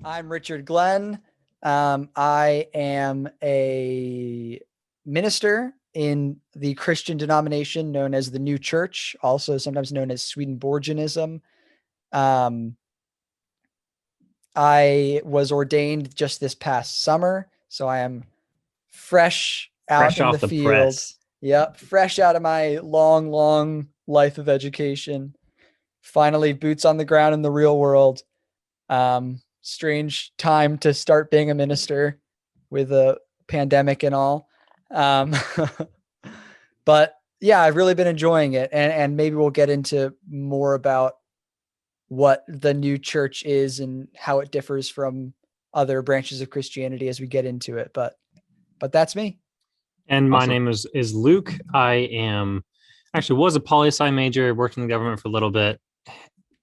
I'm Richard Glenn. I am a minister in the Christian denomination known as the New Church, also sometimes known as Swedenborgianism. Um, I was ordained just this past summer, so I am fresh out Fresh in the off the field. press. Yep, fresh out of my long life of education. Finally, boots on the ground in the real world. Strange time to start being a minister with a pandemic and all. Um, but yeah, I've really been enjoying it. And maybe we'll get into more about what the new church is and how it differs from other branches of Christianity as we get into it. But that's me. And my Awesome. name is Luke. I am actually was a poli-sci major, worked in the government for a little bit,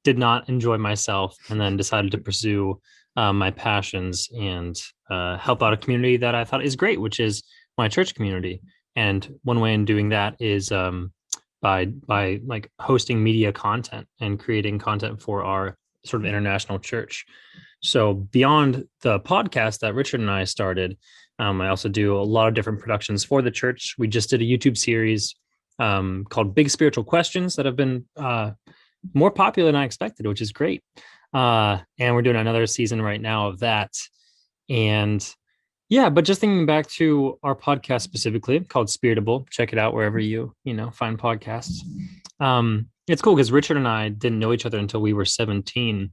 did not enjoy myself, and then decided to pursue my passions and help out a community that I thought is great, which is my church community. And one way in doing that is by like hosting media content and creating content for our sort of international church. So beyond the podcast that Richard and I started, I also do a lot of different productions for the church. We just did a YouTube series called Big Spiritual Questions that have been more popular than I expected, which is great. And we're doing another season right now of that. And yeah, but just thinking back to our podcast specifically called Spiritable, check it out wherever you find podcasts. It's cool because Richard and I didn't know each other until we were 17.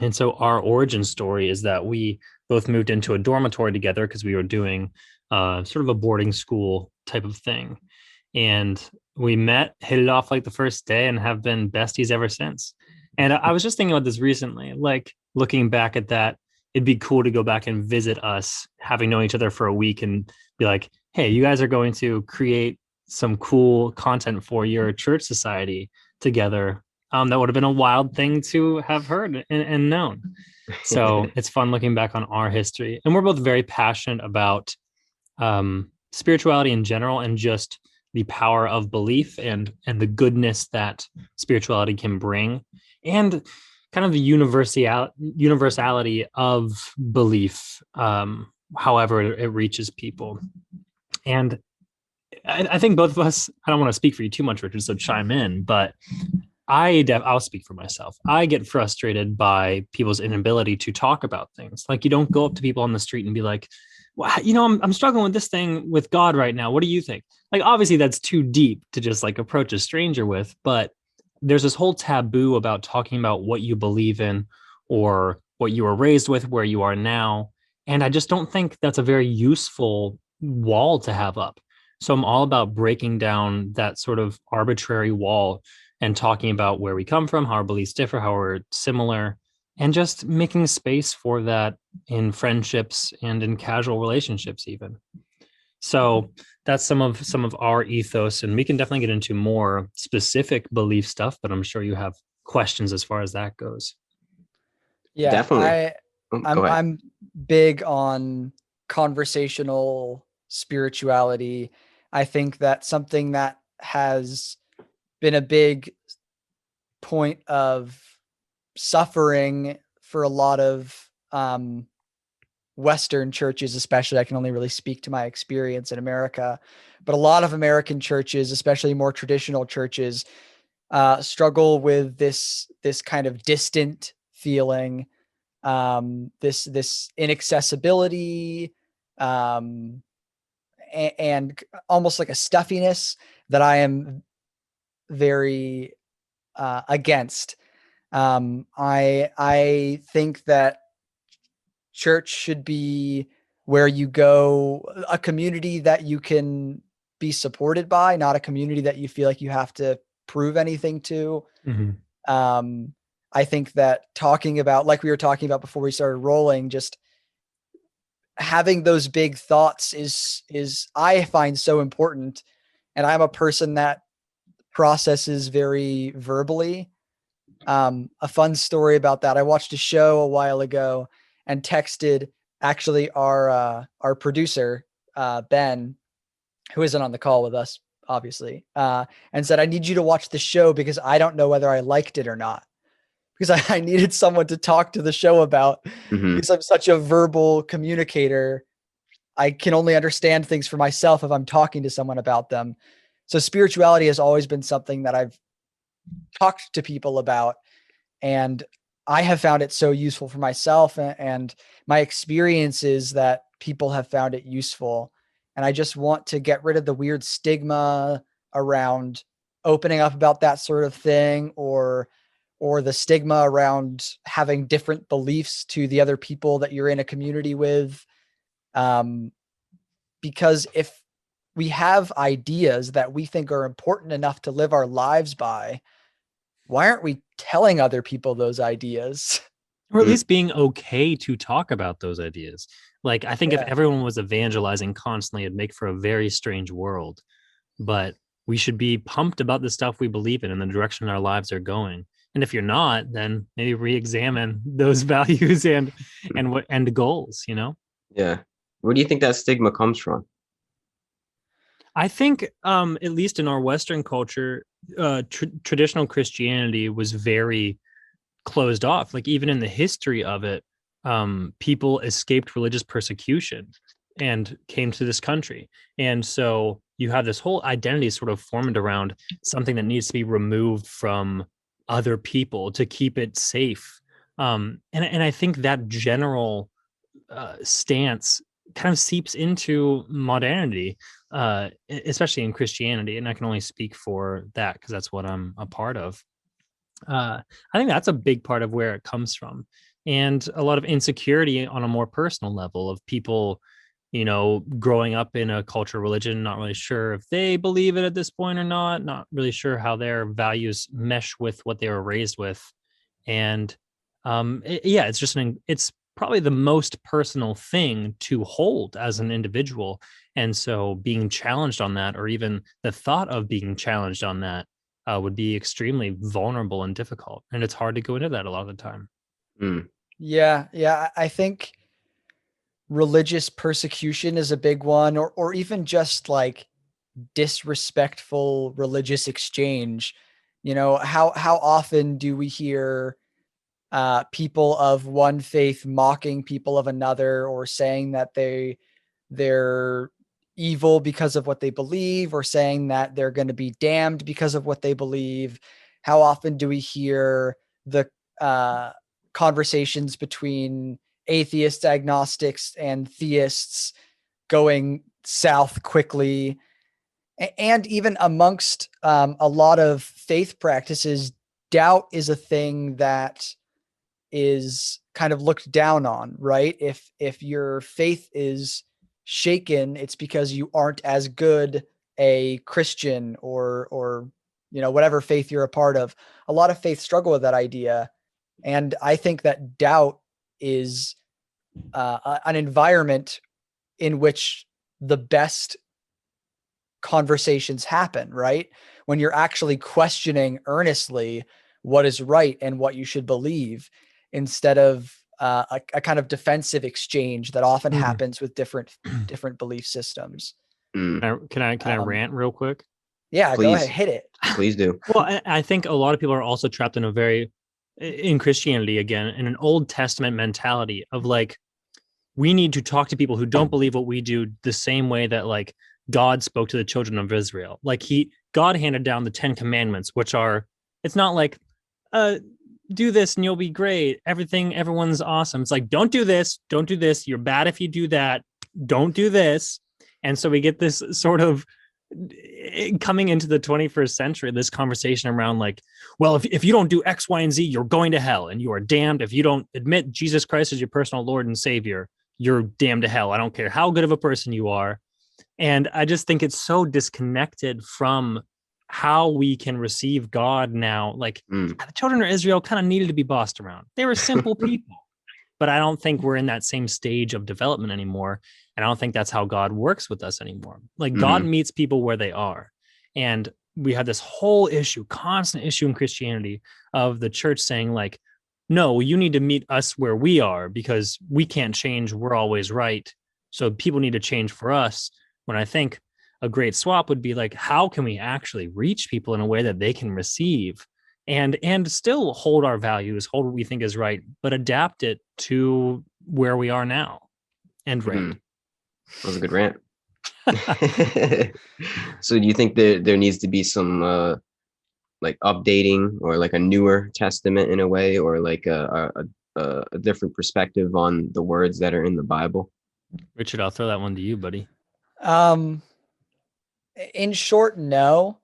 And so our origin story is that we both moved into a dormitory together because we were doing sort of a boarding school type of thing. And we met, hit it off like the first day, and have been besties ever since. And I was just thinking about this recently, like looking back at that, it'd be cool to go back and visit us, having known each other for a week, and be like, hey, you guys are going to create some cool content for your church society together. That would have been a wild thing to have heard and known. So it's fun looking back on our history. And we're both very passionate about spirituality in general and just the power of belief and the goodness that spirituality can bring, and kind of the universality of belief, however it reaches people. And I think both of us, I don't want to speak for you too much, Richard, so chime in, but I'll speak for myself. I get frustrated by people's inability to talk about things. Like, you don't go up to people on the street and be like, well, I'm struggling with this thing with God right now. What do you think? Like, obviously that's too deep to just like approach a stranger with, but there's this whole taboo about talking about what you believe in or what you were raised with, where you are now. And I just don't think that's a very useful wall to have up. So I'm all about breaking down that sort of arbitrary wall and talking about where we come from, how our beliefs differ, how we're similar, and just making space for that in friendships and in casual relationships even. So that's some of our ethos, and we can definitely get into more specific belief stuff, but I'm sure you have questions as far as that goes. Yeah, Definitely. Go ahead. I'm big on conversational spirituality. I think that something that has been a big point of suffering for a lot of Western churches, especially. I can only really speak to my experience in America, but a lot of American churches, especially more traditional churches, struggle with this kind of distant feeling, this inaccessibility, and almost like a stuffiness that I am very against. I think that church should be where you go, a community that you can be supported by, not a community that you feel like you have to prove anything to. Mm-hmm. I think that talking about, like we were talking about before we started rolling, just having those big thoughts is I find so important. And I'm a person that processes very verbally. A fun story about that. I watched a show a while ago and texted actually our producer, Ben, who isn't on the call with us, obviously, and said, I need you to watch the show because I don't know whether I liked it or not. because I needed someone to talk to the show about, because I'm such a verbal communicator. I can only understand things for myself if I'm talking to someone about them. So spirituality has always been something that I've talked to people about, and I have found it so useful for myself, and my experience is that people have found it useful. And I just want to get rid of the weird stigma around opening up about that sort of thing, or the stigma around having different beliefs to the other people that you're in a community with. Because if we have ideas that we think are important enough to live our lives by, why aren't we telling other people those ideas? Or at least being okay to talk about those ideas. Like, I think if Yeah. everyone was evangelizing constantly, it'd make for a very strange world. But we should be pumped about the stuff we believe in and the direction our lives are going. And if you're not, then maybe re-examine those values and goals, you know? Yeah. Where do you think that stigma comes from? I think, at least in our Western culture, traditional Christianity was very closed off. Like, even in the history of it, people escaped religious persecution and came to this country. And so you have this whole identity sort of formed around something that needs to be removed from other people to keep it safe. And I think that general stance kind of seeps into modernity, especially in Christianity. And I can only speak for that because that's what I'm a part of. I think that's a big part of where it comes from, and a lot of insecurity on a more personal level of people, growing up in a culture, religion, not really sure if they believe it at this point or not really sure how their values mesh with what they were raised with. And it's just it's probably the most personal thing to hold as an individual. And so being challenged on that, or even the thought of being challenged on that, would be extremely vulnerable and difficult. And it's hard to go into that a lot of the time. Yeah. I think religious persecution is a big one, or even just like disrespectful religious exchange. How often do we hear people of one faith mocking people of another, or saying that they're evil because of what they believe, or saying that they're going to be damned because of what they believe? How often do we hear the conversations between atheists, agnostics, and theists going south quickly? And even amongst a lot of faith practices, doubt is a thing that is kind of looked down on, right? If your faith is shaken, it's because you aren't as good a Christian, or whatever faith you're a part of. A lot of faiths struggle with that idea, and I think that doubt is an environment in which the best conversations happen, right? When you're actually questioning earnestly what is right and what you should believe, instead of a kind of defensive exchange that often happens with different belief systems. Can I rant real quick? Yeah, Please. Go ahead, hit it. Please do. Well, I think a lot of people are also trapped in Christianity, again, in an Old Testament mentality of like, we need to talk to people who don't believe what we do the same way that like God spoke to the children of Israel. Like God handed down the 10 commandments, which are, it's not like, do this and you'll be great. Everyone's awesome. It's like, don't do this. Don't do this. You're bad if you do that. Don't do this. And so we get this sort of coming into the 21st century, this conversation around like, well, if you don't do X, Y, and Z, you're going to hell and you are damned. If you don't admit Jesus Christ as your personal Lord and Savior, you're damned to hell. I don't care how good of a person you are. And I just think it's so disconnected from how we can receive God now. Like the children of Israel kind of needed to be bossed around. They were simple people, but I don't think we're in that same stage of development anymore. And I don't think that's how God works with us anymore. Like God meets people where they are. And we have this whole constant issue in Christianity of the church saying like, no, you need to meet us where we are because we can't change. We're always right. So people need to change for us. When I think a great swap would be like, how can we actually reach people in a way that they can receive? and still hold our values, hold what we think is right, but adapt it to where we are now. And rant. That was a good rant. So do you think there needs to be some like updating or like a newer testament in a way, or like a different perspective on the words that are in the Bible? Richard, I'll throw that one to you, buddy. In short, no.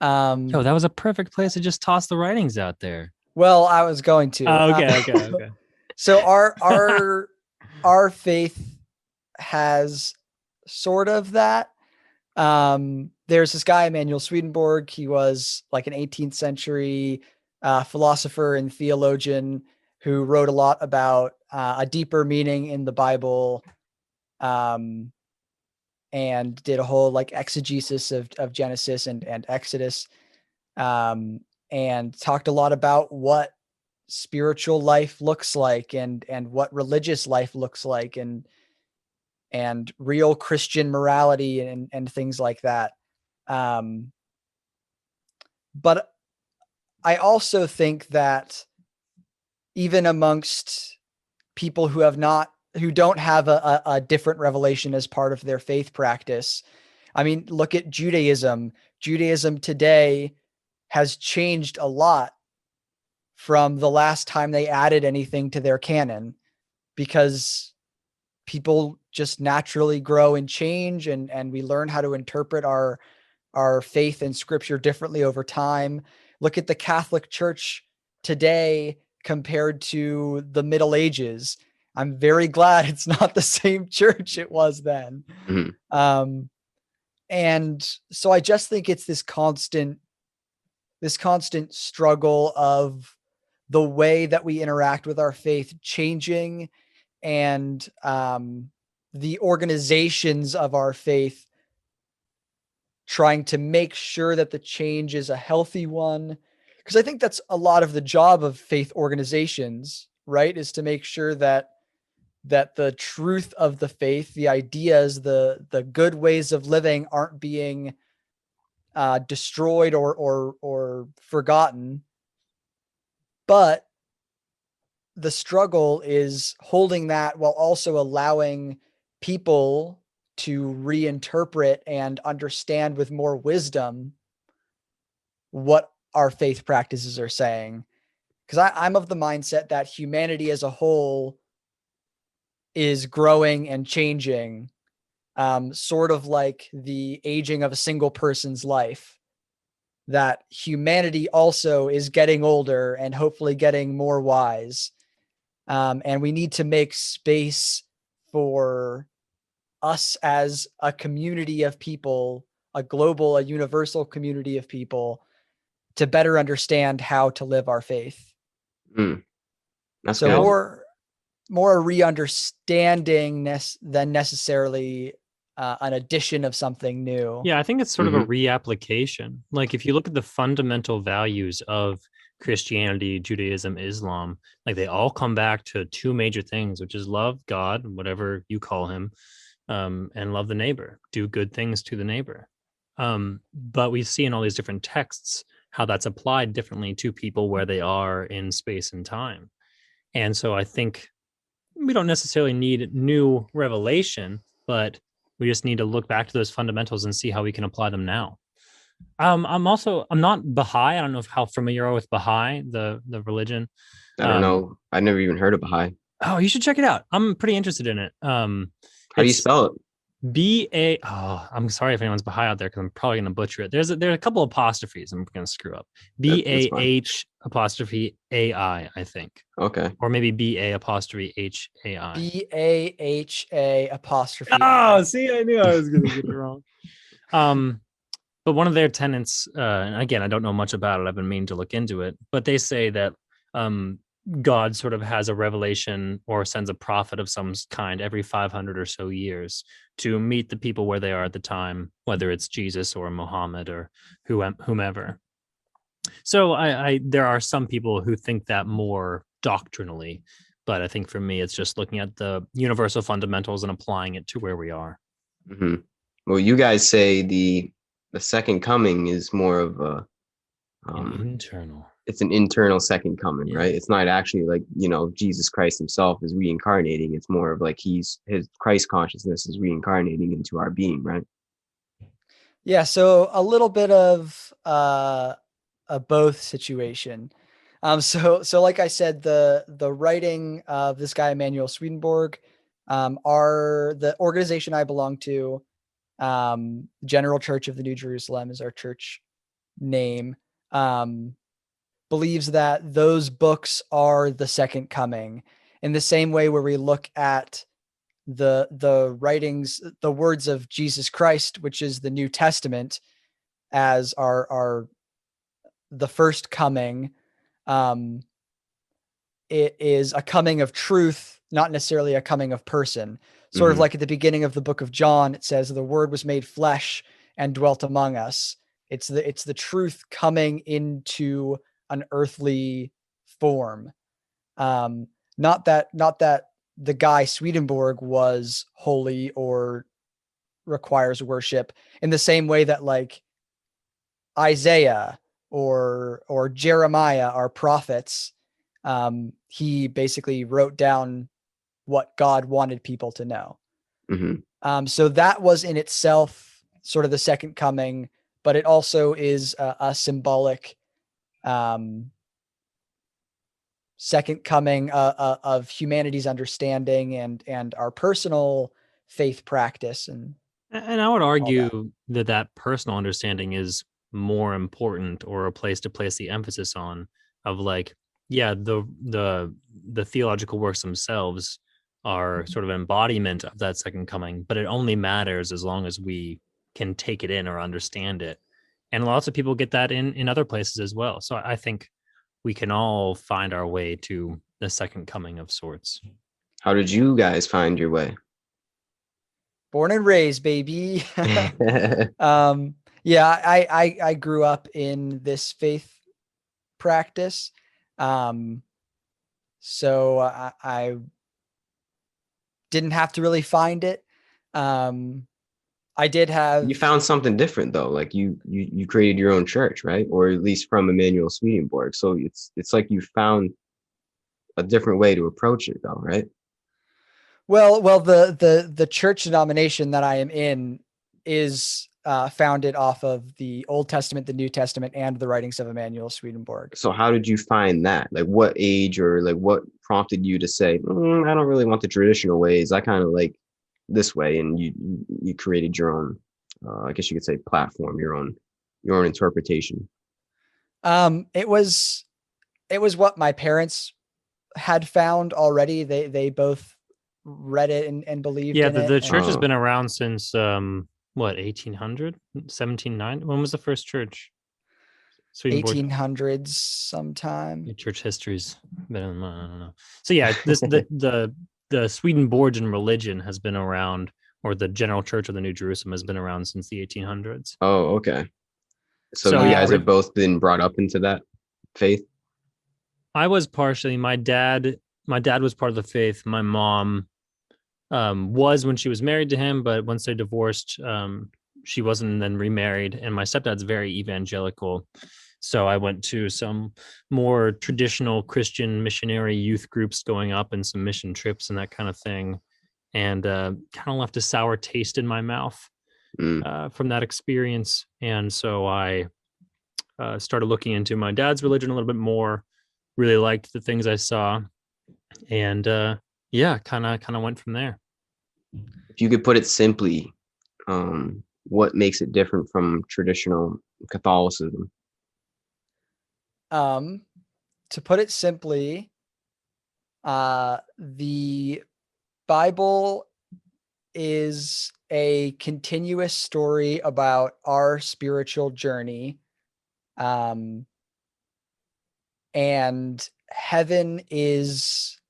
Yo, that was a perfect place to just toss the writings out there. Well, I was going to. Okay. So our faith has sort of that. There's this guy, Emanuel Swedenborg. He was like an 18th century philosopher and theologian who wrote a lot about a deeper meaning in the Bible, and did a whole like exegesis of Genesis and Exodus, and talked a lot about what spiritual life looks like and what religious life looks like and real Christian morality and things like that. But I also think that even amongst people who don't have a different revelation as part of their faith practice, I mean, look at Judaism. Judaism today has changed a lot from the last time they added anything to their canon, because people just naturally grow and change, and we learn how to interpret our faith and scripture differently over time. Look at the Catholic Church today compared to the Middle Ages. I'm very glad it's not the same church it was then. Mm-hmm. And so I just think it's this constant struggle of the way that we interact with our faith changing, and the organizations of our faith trying to make sure that the change is a healthy one. Because I think that's a lot of the job of faith organizations, right? Is to make sure that the truth of the faith, the ideas, the good ways of living aren't being destroyed or forgotten. But the struggle is holding that while also allowing people to reinterpret and understand with more wisdom what our faith practices are saying. Because I'm of the mindset that humanity as a whole is growing and changing, sort of like the aging of a single person's life. That humanity also is getting older and hopefully getting more wise. And we need to make space for us as a community of people, a universal community of people, to better understand how to live our faith. That's so good. more a re-understanding than necessarily an addition of something new. Yeah, I think it's sort of a reapplication. Like if you look at the fundamental values of Christianity, Judaism, Islam, like they all come back to two major things, which is love God, whatever you call him, and love the neighbor, do good things to the neighbor. But we see in all these different texts how that's applied differently to people where they are in space and time. And so I think we don't necessarily need new revelation, but we just need to look back to those fundamentals and see how we can apply them now. I'm not Baha'i. I don't know how familiar you are with Baha'i, the religion. I don't know. I never even heard of Baha'i. Oh, you should check it out. I'm pretty interested in it. How do you spell it? B-A. Oh, I'm sorry if anyone's Baha'i out there because I'm probably going to butcher it. There's a couple apostrophes I'm going to screw up. B-A-H apostrophe A-I, I think. Okay. Or maybe B-A apostrophe H-A-I. B-A-H-A apostrophe. Oh, see, I knew I was going to get it wrong. But one of their tenets, and again, I don't know much about it. I've been meaning to look into it, but they say that God sort of has a revelation or sends a prophet of some kind every 500 or so years to meet the people where they are at the time, whether it's Jesus or Muhammad or whomever. So there are some people who think that more doctrinally, but I think for me, it's just looking at the universal fundamentals and applying it to where we are. Well, you guys say the second coming is more of Internal. It's an internal second coming, Yeah. right? It's not actually like, Jesus Christ himself is reincarnating. It's more of like his Christ consciousness is reincarnating into our being, right? Yeah, so a little bit of a both situation. So like I said, the writing of this guy Emanuel Swedenborg, are the organization I belong to, General Church of the New Jerusalem is our church name, believes that those books are the second coming. In the same way where we look at the writings, the words of Jesus Christ, which is the New Testament, as our the first coming. It is a coming of truth, not necessarily a coming of person. Sort of Mm-hmm. like at the beginning of the book of John, it says the word was made flesh and dwelt among us. It's the truth coming into an earthly form. Um, not that the guy Swedenborg was holy or requires worship in the same way that like Isaiah or Jeremiah are prophets. He basically wrote down what God wanted people to know. Mm-hmm. So that was in itself sort of the second coming, but it also is a symbolic second coming of humanity's understanding and our personal faith practice And I would all that. argue that that personal understanding is more important, or a place to place the emphasis on, of like, yeah, the theological works themselves are sort of embodiment of that second coming, but it only matters as long as we can take it in or understand it. And lots of people get that in other places as well. So I think we can all find our way to the second coming of sorts. How did you guys find your way? Born and raised, baby. Yeah, I grew up in this faith practice. So I didn't have to really find it. I did have, You found something different though. Like you created your own church, right? Or at least from Emanuel Swedenborg. So it's like you found a different way to approach it though, right? well, the church denomination that I am in is founded off of the Old Testament, the New Testament, and the writings of Emanuel Swedenborg. So how did you find that? Like what age or like what prompted you to say, I don't really want the traditional ways. I kind of like this way, and you created your own, I guess you could say platform, your own interpretation. It was what my parents had found already. They both read it and believed Yeah, in it. the church has Oh, been around since what, 1800, 1790? When was the first church? Swedenborg. 1800s sometime. Your church history's better than mine. I don't know. So yeah, this the Swedenborgian religion has been around, or the General Church of the New Jerusalem has been around since the 1800s. oh, okay. So So you yeah, guys have both been brought up into that faith? I was partially. My dad was part of the faith. My mom was when she was married to him, but once they divorced, she wasn't, and then remarried. And my stepdad's very evangelical. So I went to some more traditional Christian missionary youth groups going up, and some mission trips and that kind of thing. And kind of left a sour taste in my mouth Mm. from that experience. And so I started looking into my dad's religion a little bit more, really liked the things I saw. And yeah, kind of went from there. If you could put it simply, what makes it different from traditional Catholicism? To put it simply, the Bible is a continuous story about our spiritual journey. And heaven is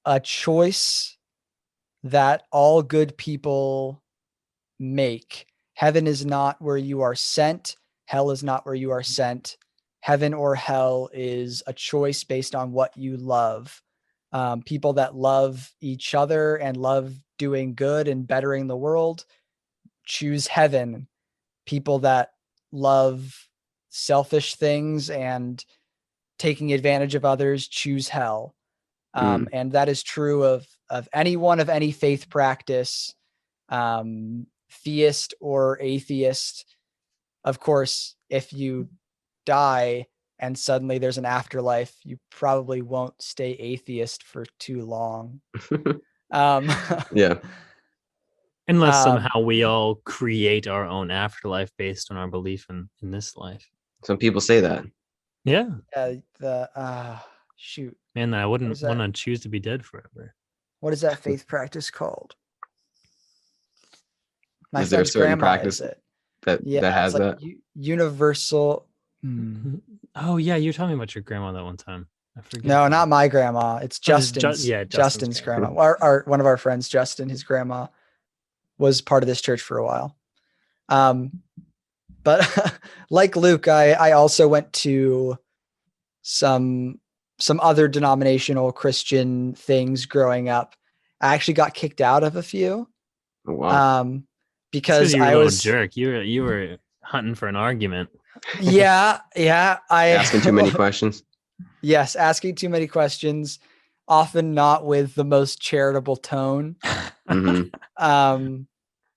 a choice that all good people make. Heaven is not where you are sent. Hell is not where you are sent. Heaven or hell is a choice based on what you love. People that love each other and love doing good and bettering the world choose heaven. People that love selfish things and taking advantage of others choose hell. And that is true of anyone of any faith practice, theist or atheist. Of course, if you die and suddenly there's an afterlife, you probably won't stay atheist for too long. Yeah. Unless somehow we all create our own afterlife based on our belief in this life. Some people say that. Yeah. Shoot. Man, I wouldn't want to choose to be dead forever. What is that faith practice called? My Is there a friend's certain grandma practice is it. that has like that? Universal. Oh yeah, you were telling me about your grandma that one time. I forget. No, not my grandma. It's Justin's. Justin's grandma. Our one of our friends, Justin, his grandma was part of this church for a while. But like Luke, I also went to some other denominational Christian things growing up. I actually got kicked out of a few. Oh, wow. Because you were I a was jerk. You were hunting for an argument. Yeah. Asking too many questions. Yes, asking too many questions, often not with the most charitable tone.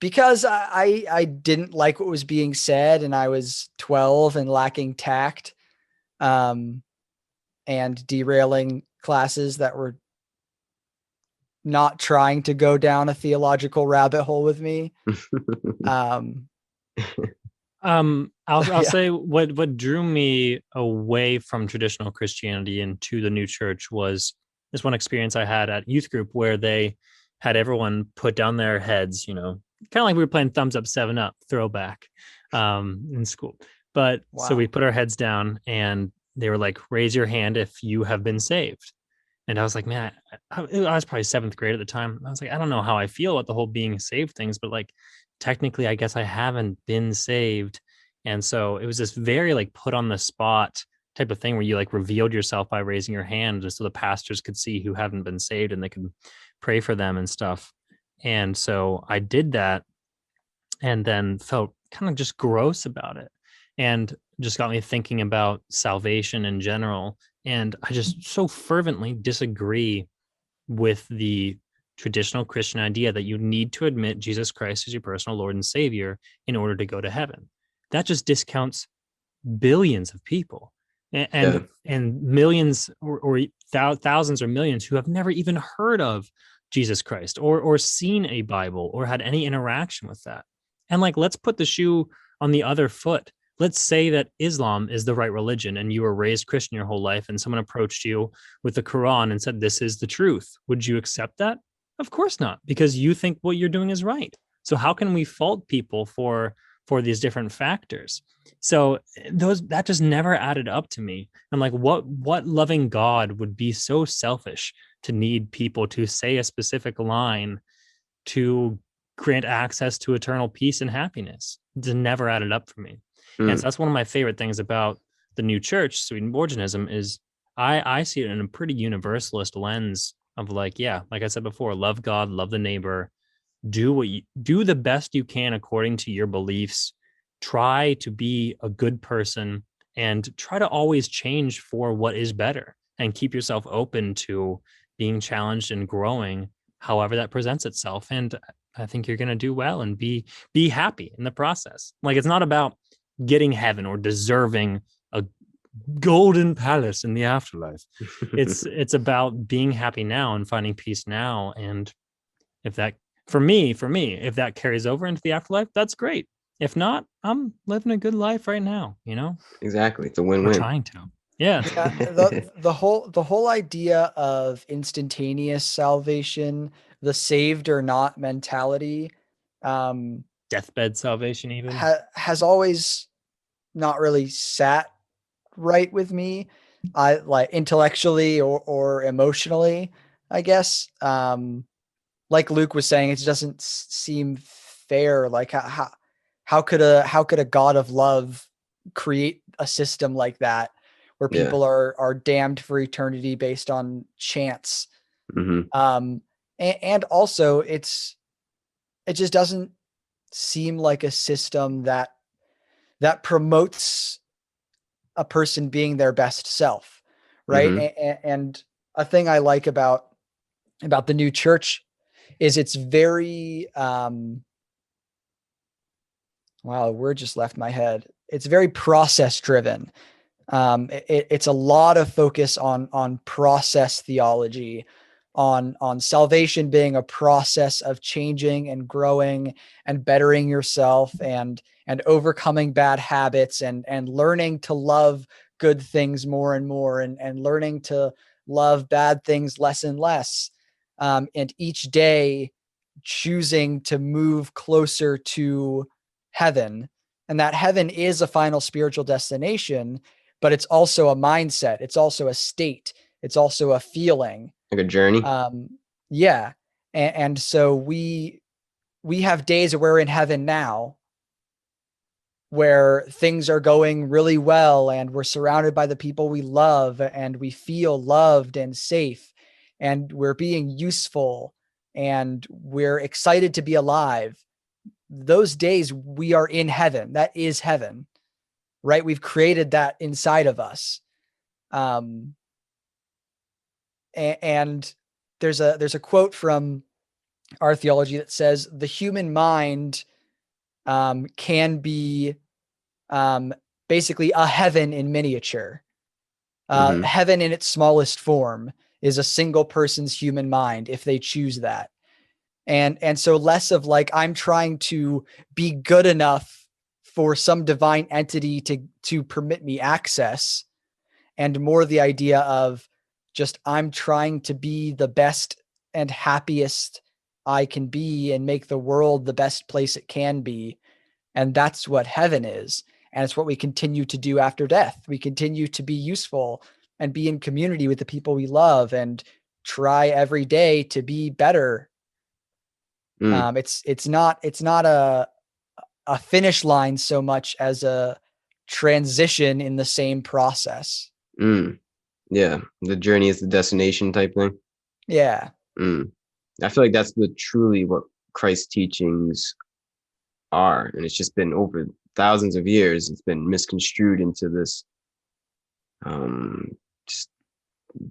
Because I didn't like what was being said, and I was 12 and lacking tact, and derailing classes that were not trying to go down a theological rabbit hole with me. I'll say what drew me away from traditional Christianity into the new church was this one experience I had at youth group where they had everyone put down their heads, kind of like we were playing Thumbs Up 7 Up throwback in school. But So we put our heads down and they were like, raise your hand if you have been saved. And I was like, man, I was probably 7th grade at the time. I was like, I don't know how I feel about the whole being saved things, but like, technically, I guess I haven't been saved. And so it was this very like put on the spot type of thing where you like revealed yourself by raising your hand just so the pastors could see who hadn't been saved and they could pray for them and stuff. And so I did that and then felt kind of just gross about it and just got me thinking about salvation in general. And I just so fervently disagree with the traditional Christian idea that you need to admit Jesus Christ as your personal Lord and Savior in order to go to heaven. That just discounts billions of people and millions or thousands or millions who have never even heard of Jesus Christ or seen a Bible or had any interaction with that. And like, let's put the shoe on the other foot. Let's say that Islam is the right religion and you were raised Christian your whole life and someone approached you with the Quran and said, this is the truth. Would you accept that? Of course not, because you think what you're doing is right. So how can we fault people for these different factors? So that just never added up to me. I'm like, what loving God would be so selfish to need people to say a specific line to grant access to eternal peace and happiness? It just never added up for me. And so that's one of my favorite things about the new church, Swedenborgianism, is I see it in a pretty universalist lens of like, yeah, like I said before, love God, love the neighbor, do the best you can according to your beliefs, try to be a good person and try to always change for what is better and keep yourself open to being challenged and growing however that presents itself. And I think you're going to do well and be happy in the process. Like, it's not about getting heaven or deserving a golden palace in the afterlife. It's about being happy now and finding peace now. And if that, for me, if that carries over into the afterlife, that's great. If not, I'm living a good life right now, Exactly. It's a win-win. We're trying to. Yeah. The whole idea of instantaneous salvation, the saved or not mentality, deathbed salvation even has always not really sat right with me. I like intellectually or emotionally, I guess. Like Luke was saying, it doesn't seem fair. Like how could a God of love create a system like that where people are damned for eternity based on chance? And also it just doesn't seem like a system that promotes a person being their best self, right? Mm-hmm. And a thing I like about the new church is it's very wow, a word just left my head. It's very process driven. It's a lot of focus on process theology, on salvation being a process of changing and growing and bettering yourself and overcoming bad habits and learning to love good things more and more and learning to love bad things less and less. And each day choosing to move closer to heaven. And that heaven is a final spiritual destination, but it's also a mindset. It's also a state. It's also a feeling. Like a journey. Yeah. And so we have days where we're in heaven now where things are going really well and we're surrounded by the people we love and we feel loved and safe and we're being useful and we're excited to be alive. Those days we are in heaven. That is heaven, right? We've created that inside of us. And there's a quote from our theology that says the human mind can be basically a heaven in miniature. Mm-hmm. Heaven in its smallest form is a single person's human mind if they choose that. And so less of like I'm trying to be good enough for some divine entity to permit me access, and more the idea of just I'm trying to be the best and happiest I can be and make the world the best place it can be. And that's what heaven is. And it's what we continue to do after death. We continue to be useful and be in community with the people we love and try every day to be better. Mm. It's not a finish line so much as a transition in the same process. Mm. Yeah, the journey is the destination type thing. Yeah. Mm. I feel like that's truly what Christ's teachings are, and it's just been over thousands of years. It's been misconstrued into this just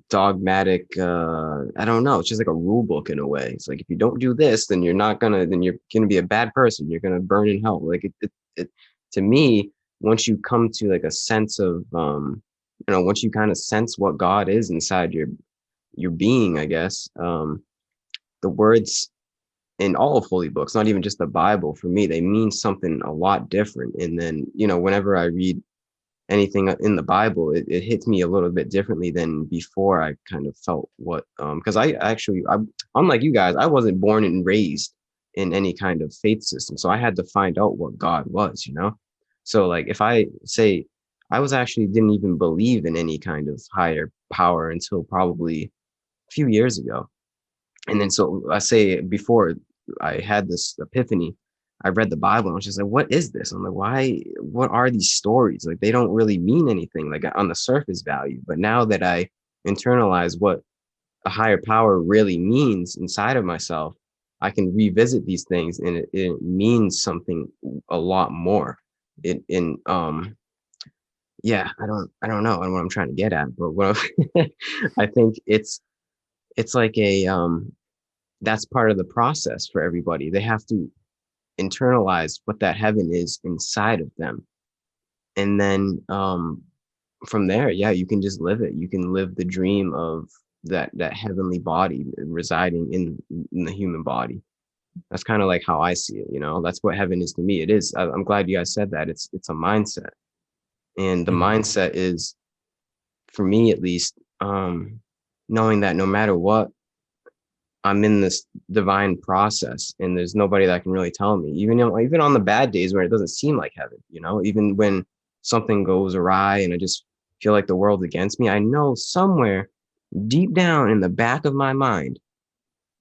dogmatic. I don't know. It's just like a rule book in a way. It's like if you don't do this, then you're gonna be a bad person. You're gonna burn in hell. Like it to me, once you come to like a sense of once you kind of sense what God is inside your being, I guess, the words in all of holy books, not even just the Bible, for me, they mean something a lot different. And then, whenever I read anything in the Bible, it hits me a little bit differently than before. I kind of felt because I unlike you guys, I wasn't born and raised in any kind of faith system. So I had to find out what God was. So like if I say I didn't even believe in any kind of higher power until probably a few years ago. And then so I say before I had this epiphany, I read the Bible and I was just like, what is this? I'm like, what are these stories? Like, they don't really mean anything like on the surface value. But now that I internalize what a higher power really means inside of myself, I can revisit these things and it means something a lot more. Yeah, I don't know what I'm trying to get at, but I think it's like that's part of the process for everybody. They have to internalize what that heaven is inside of them. And then from there, yeah, you can just live it. You can live the dream of that heavenly body residing in the human body. That's kind of like how I see it. That's what heaven is to me. It is. I'm glad you guys said that. It's a mindset. And the mindset is, for me at least, knowing that no matter what, I'm in this divine process and there's nobody that can really tell me, even on the bad days where it doesn't seem like heaven, even when something goes awry and I just feel like the world's against me, I know somewhere deep down in the back of my mind,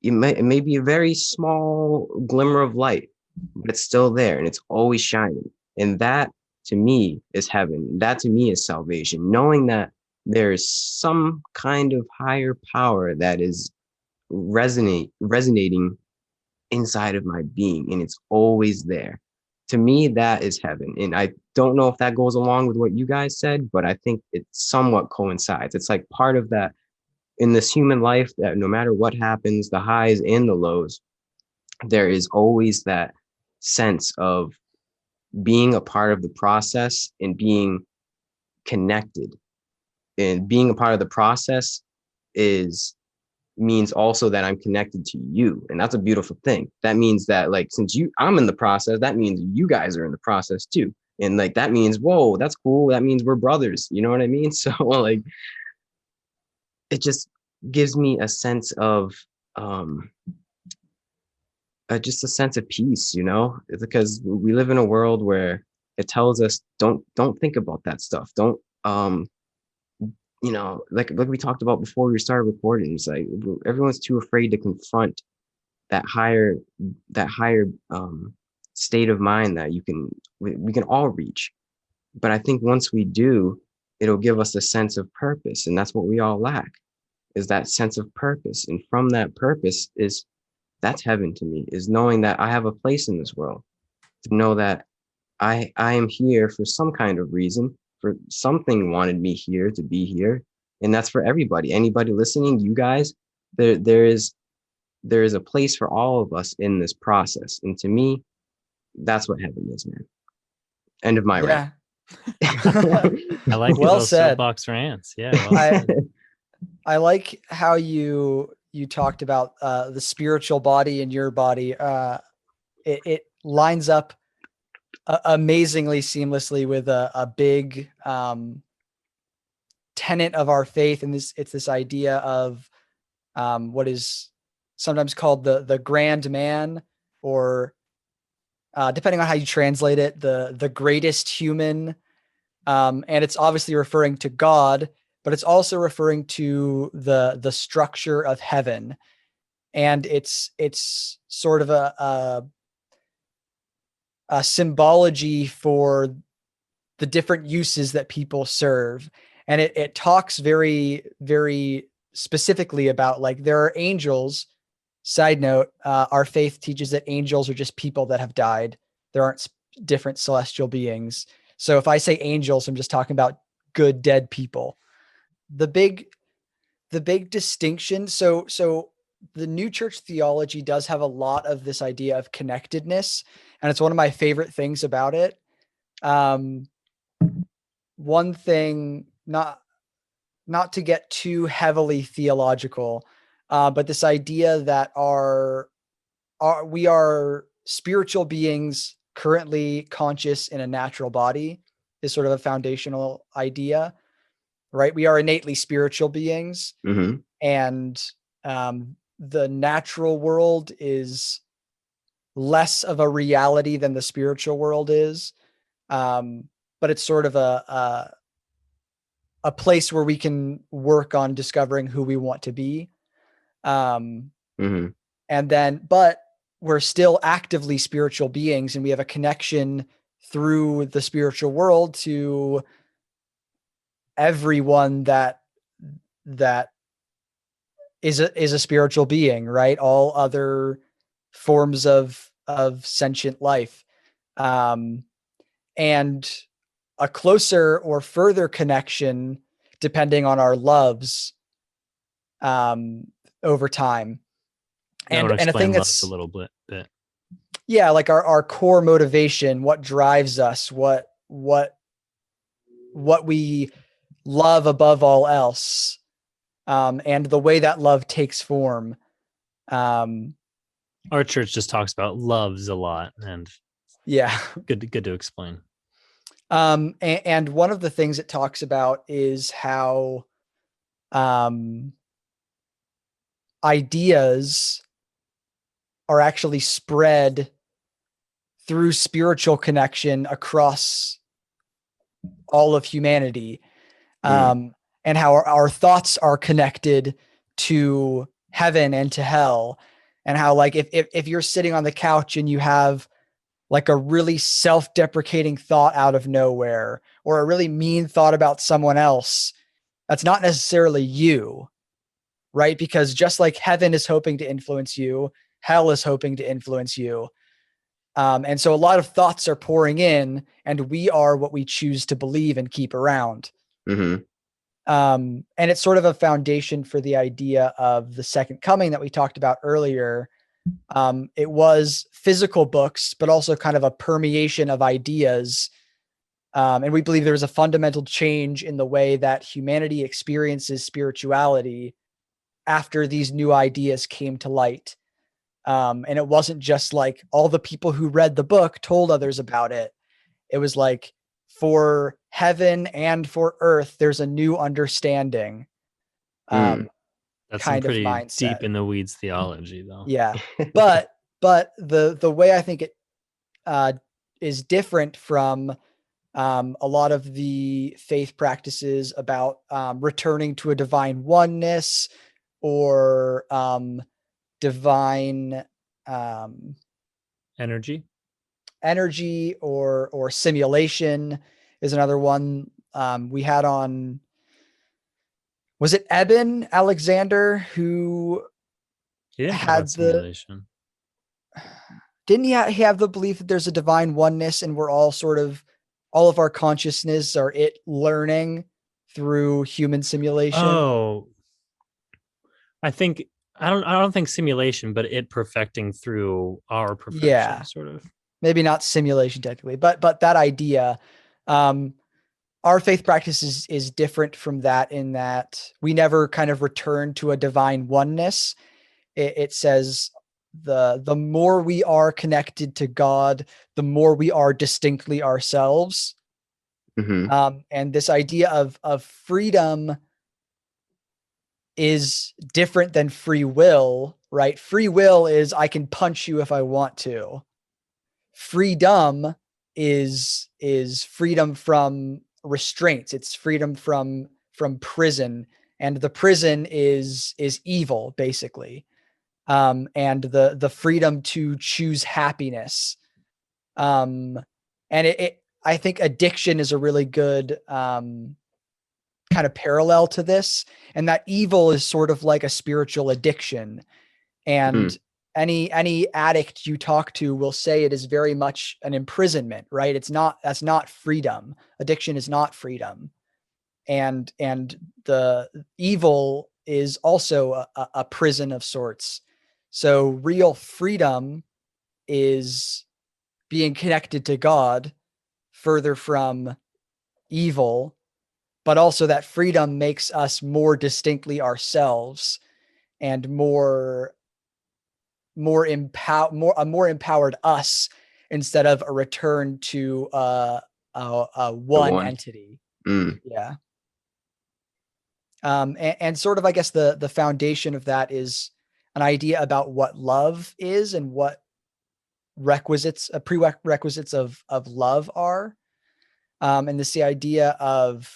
it may be a very small glimmer of light, but it's still there and it's always shining. And that to me is heaven. That to me is salvation, knowing that there is some kind of higher power that is resonating inside of my being, and it's always there. to me, that is heaven. And I don't know if that goes along with what you guys said, but I think it somewhat coincides. It's like part of that in this human life, that no matter what happens, the highs and the lows, there is always that sense of being a part of the process and being connected. And being a part of the process means also that I'm connected to you. And that's a beautiful thing. That means that, like, since I'm in the process, that means you guys are in the process too. And like, that means, whoa, that's cool. That means we're brothers. You know what I mean? So like, it just gives me a sense of, just a sense of peace, you know, because we live in a world where it tells us, don't think about that stuff. Don't, you know, like we talked about before we started recording, it's like everyone's too afraid to confront that higher state of mind that we can all reach. But I think once we do, it'll give us a sense of purpose, and that's what we all lack, is that sense of purpose. And from that purpose that's heaven to me, is knowing that I have a place in this world, to know that I am here for some kind of reason, for something wanted me here to be here. And that's for everybody, anybody listening, you guys, there is a place for all of us in this process. And to me, that's what heaven is, man. End of my rant. I like well those said. Soapbox rants. Yeah. Well I like how you talked about the spiritual body and your body. It lines up amazingly seamlessly with a big tenet of our faith, and it's this idea of what is sometimes called the grand man, or depending on how you translate it, the greatest human. And it's obviously referring to God, but it's also referring to the structure of heaven. And it's sort of a symbology for the different uses that people serve. And it talks very, very specifically about, like, there are angels. Side note, our faith teaches that angels are just people that have died. There aren't different celestial beings. So if I say angels, I'm just talking about good dead people. The big distinction. So the New Church theology does have a lot of this idea of connectedness, and it's one of my favorite things about it. One thing, not to get too heavily theological, but this idea that we are spiritual beings currently conscious in a natural body is sort of a foundational idea, right? We are innately spiritual beings, Mm-hmm. and the natural world is less of a reality than the spiritual world is. But it's sort of a place where we can work on discovering who we want to be. Mm-hmm. And then, but we're still actively spiritual beings, and we have a connection through the spiritual world to everyone that is a spiritual being, right? All other forms of sentient life. And a closer or further connection depending on our loves over time. And a thing that's a little bit. Yeah, like our core motivation, what drives us, what we love above all else, and the way that love takes form. Our church just talks about loves a lot, and yeah, good to explain. And one of the things it talks about is how ideas are actually spread through spiritual connection across all of humanity. And how our thoughts are connected to heaven and to hell. And how, like, if you're sitting on the couch and you have like a really self-deprecating thought out of nowhere, or a really mean thought about someone else, that's not necessarily you, right? Because just like heaven is hoping to influence you, hell is hoping to influence you. And so a lot of thoughts are pouring in, and we are what we choose to believe and keep around. Mm-hmm. And it's sort of a foundation for the idea of the second coming that we talked about earlier. It was physical books, but also kind of a permeation of ideas. And we believe there was a fundamental change in the way that humanity experiences spirituality after these new ideas came to light. And it wasn't just like all the people who read the book told others about it. It was like, for heaven and for earth, there's a new understanding, That's some kind of pretty mindset. deep in the weeds theology, though. Yeah. But the way I think it is different from a lot of the faith practices about returning to a divine oneness or divine Energy. or simulation is another one. We had on, was it Eben Alexander who He didn't talk had about simulation. Didn't he have the belief that there's a divine oneness and we're all sort of, all of our consciousness are it learning through human simulation? Oh, I don't think simulation, but it perfecting through our perfection, Yeah. sort of. Maybe not simulation technically, but that idea. Our faith practice is different from that in that we never kind of return to a divine oneness. It says the more we are connected to God, the more we are distinctly ourselves. Mm-hmm. And this idea of freedom is different than free will, right? Free will is I can punch you if I want to. Freedom is freedom from restraints. It's freedom from prison, and the prison is evil, basically. And the freedom to choose happiness. And I think addiction is a really good kind of parallel to this, and that evil is sort of like a spiritual addiction. And any addict you talk to will say it is very much an imprisonment, right? That's not freedom. Addiction is not freedom. And the evil is also a prison of sorts. So real freedom is being connected to God, further from evil, but also that freedom makes us more distinctly ourselves and a more empowered us, instead of a return to one entity. Yeah. And sort of, I guess the foundation of that is an idea about what love is and what prerequisites of love are. And this the idea of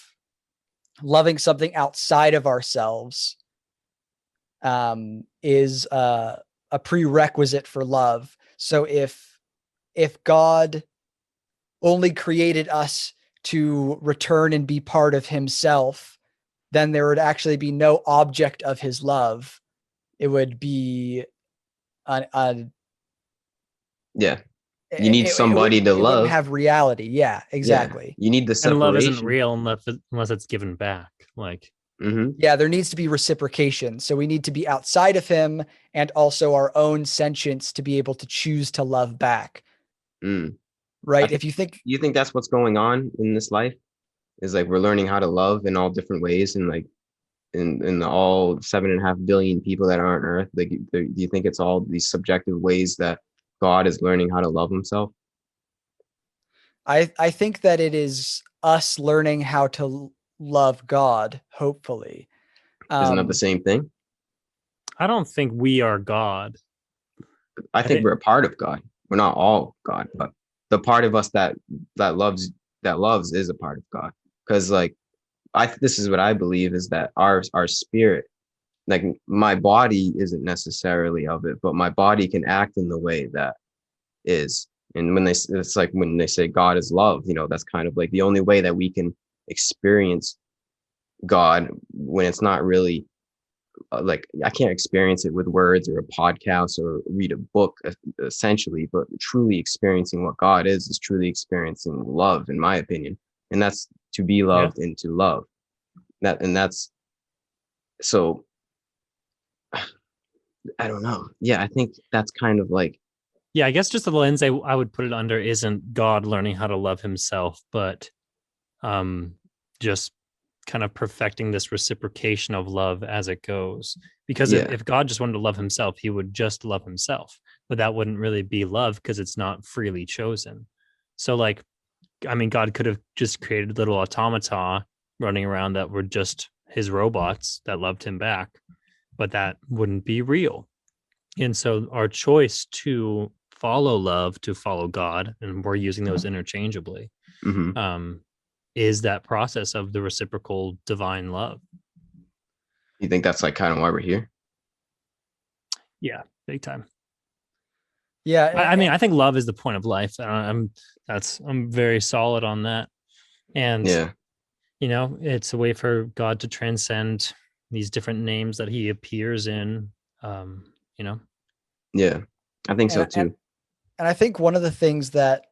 loving something outside of ourselves is a prerequisite for love. So if God only created us to return and be part of himself, then there would actually be no object of his love. It would be yeah. You need somebody to love. It wouldn't have reality. Yeah, exactly. Yeah. You need the separation. And love isn't real unless it's given back. Like, yeah, there needs to be reciprocation. So we need to be outside of him and also our own sentience to be able to choose to love back. Right? If you think that's what's going on in this life, is like we're learning how to love in all different ways, and like in all 7.5 billion people that are on Earth, like, do you think it's all these subjective ways that God is learning how to love himself? I think that it is us learning how to love God, hopefully. Isn't that the same thing? I don't think we are God. I think we're a part of God. We're not all God, but the part of us that loves is a part of God. Because like this is what I believe, is that our spirit, like my body isn't necessarily of it, but my body can act in the way that is. And when it's like when they say God is love, that's kind of like the only way that we can experience God, when it's not really like I can't experience it with words or a podcast or read a book essentially, but truly experiencing what God is truly experiencing love, in my opinion. And that's to be loved and to love. That's so I don't know. Yeah, I think that's kind of like, Yeah, I guess just the lens I would put it under isn't God learning how to love himself, but just kind of perfecting this reciprocation of love as it goes. Because yeah, if God just wanted to love himself, he would just love himself, but that wouldn't really be love because it's not freely chosen. So like, I mean, God could have just created little automata running around that were just his robots that loved him back, but that wouldn't be real. And so our choice to follow love, to follow God, and we're using those interchangeably, hmm is that process of the reciprocal divine love. you think that's like kind of why we're here? Yeah, big time. Yeah. I mean, I think love is the point of life. I'm very solid on that. And Yeah, it's a way for God to transcend these different names that he appears in. Um, you know, yeah, I think so and, and, too. and I think one of the things that